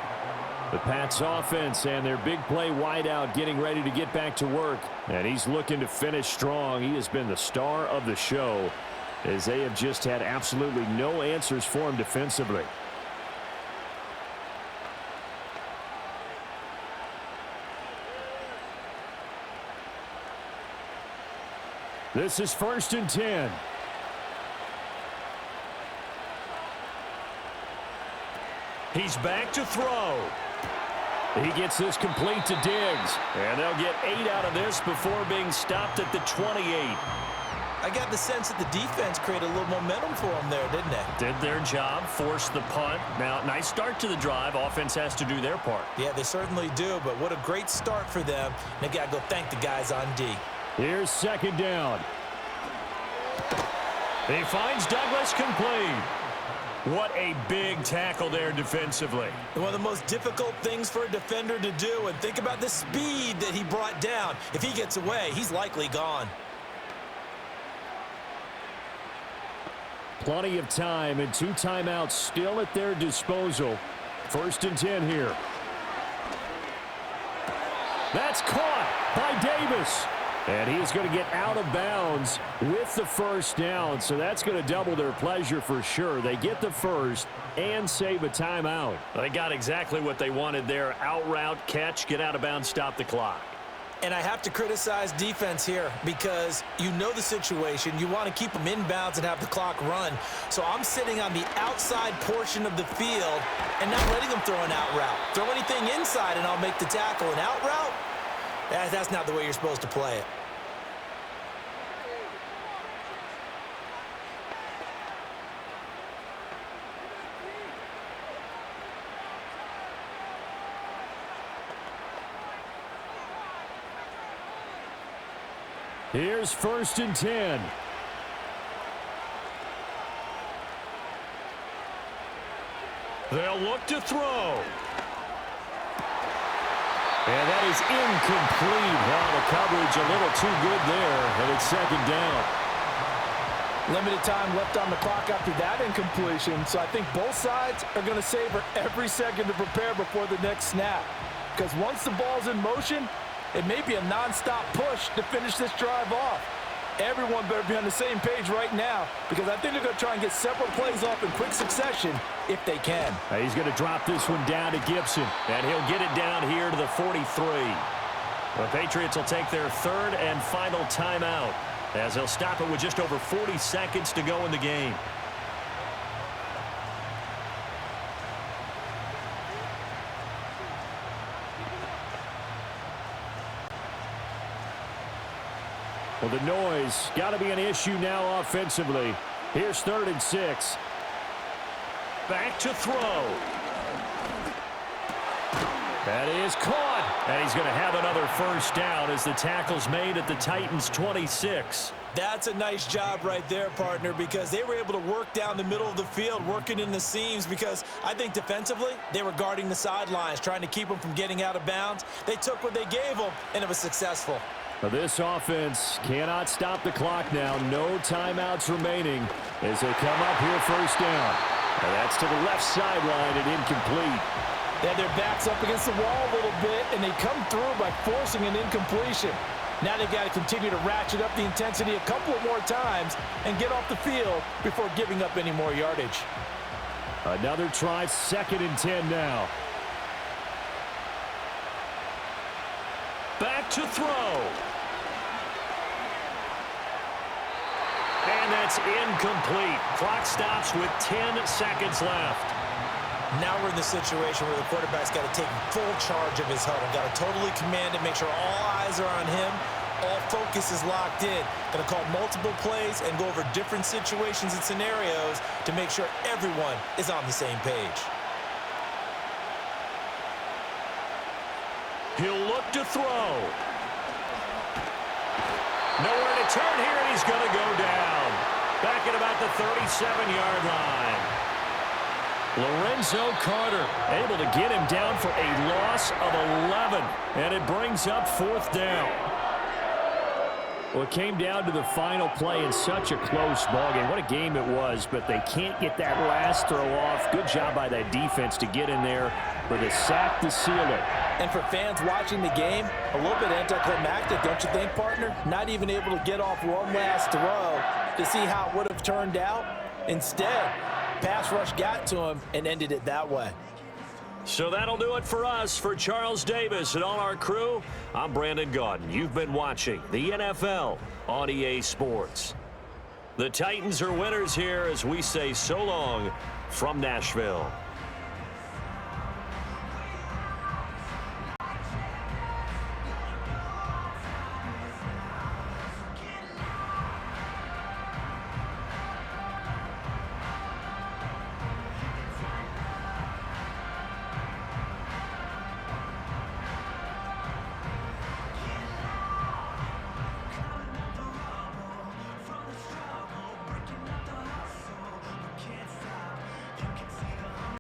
The Pats offense and their big play wideout getting ready to get back to work. And he's looking to finish strong. He has been the star of the show, as they have just had absolutely no answers for him defensively. This is 1st and 10. He's back to throw. He gets this complete to Diggs. And they'll get 8 out of this before being stopped at the 28. I got the sense that the defense created a little momentum for them there, didn't they? Did their job, forced the punt. Now, nice start to the drive. Offense has to do their part. Yeah, they certainly do, but what a great start for them. They got to go thank the guys on D. Here's 2nd down. He finds Douglas complete. What a big tackle there defensively. One of the most difficult things for a defender to do, and think about the speed that he brought down. If he gets away, he's likely gone. Plenty of time and 2 timeouts still at their disposal. 1st and 10 here. That's caught by Davis. And he's going to get out of bounds with the 1st down. So that's going to double their pleasure for sure. They get the 1st and save a timeout. They got exactly what they wanted there. Out route, catch, get out of bounds, stop the clock. And I have to criticize defense here because you know the situation. You want to keep them inbounds and have the clock run. So I'm sitting on the outside portion of the field and not letting them throw an out route. Throw anything inside and I'll make the tackle. An out route? That's not the way you're supposed to play it. Here's 1st and 10. They'll look to throw. And that is incomplete. Well, the coverage a little too good there, and it's 2nd down. Limited time left on the clock after that incompletion, so I think both sides are going to savor every second to prepare before the next snap. Because once the ball's in motion, it may be a nonstop push to finish this drive off. Everyone better be on the same page right now because I think they're going to try and get several plays off in quick succession if they can. He's going to drop this one down to Gibson. And he'll get it down here to the 43. The Patriots will take their 3rd and final timeout as they'll stop it with just over 40 seconds to go in the game. Well, the noise got to be an issue now offensively. Here's 3rd and 6. Back to throw. That is caught. And he's going to have another 1st down as the tackle's made at the Titans' 26. That's a nice job right there, partner, because they were able to work down the middle of the field, working in the seams, because I think defensively they were guarding the sidelines, trying to keep them from getting out of bounds. They took what they gave them, and it was successful. This offense cannot stop the clock now. No timeouts remaining as they come up here 1st down. And that's to the left sideline and incomplete. They had their backs up against the wall a little bit, and they come through by forcing an incompletion. Now they've got to continue to ratchet up the intensity a couple of more times and get off the field before giving up any more yardage. Another try, 2nd and 10 now. Back to throw. And that's incomplete. Clock stops with 10 seconds left. Now we're in the situation where the quarterback's got to take full charge of his huddle. Got to totally command it, make sure all eyes are on him. All focus is locked in. Going to call multiple plays and go over different situations and scenarios to make sure everyone is on the same page. He'll look to throw. Nowhere to turn here, and he's going to go down. Back at about the 37-yard line. Lorenzo Carter able to get him down for a loss of 11. And it brings up 4th down. Well, it came down to the final play in such a close ballgame. What a game it was, but they can't get that last throw off. Good job by that defense to get in there for the sack to seal it. And for fans watching the game, a little bit anticlimactic, don't you think, partner? Not even able to get off one last throw to see how it would have turned out. Instead, pass rush got to him and ended it that way. So that'll do it for us. For Charles Davis and all our crew, I'm Brandon Gaudin. You've been watching the NFL on EA Sports. The Titans are winners here as we say so long from Nashville.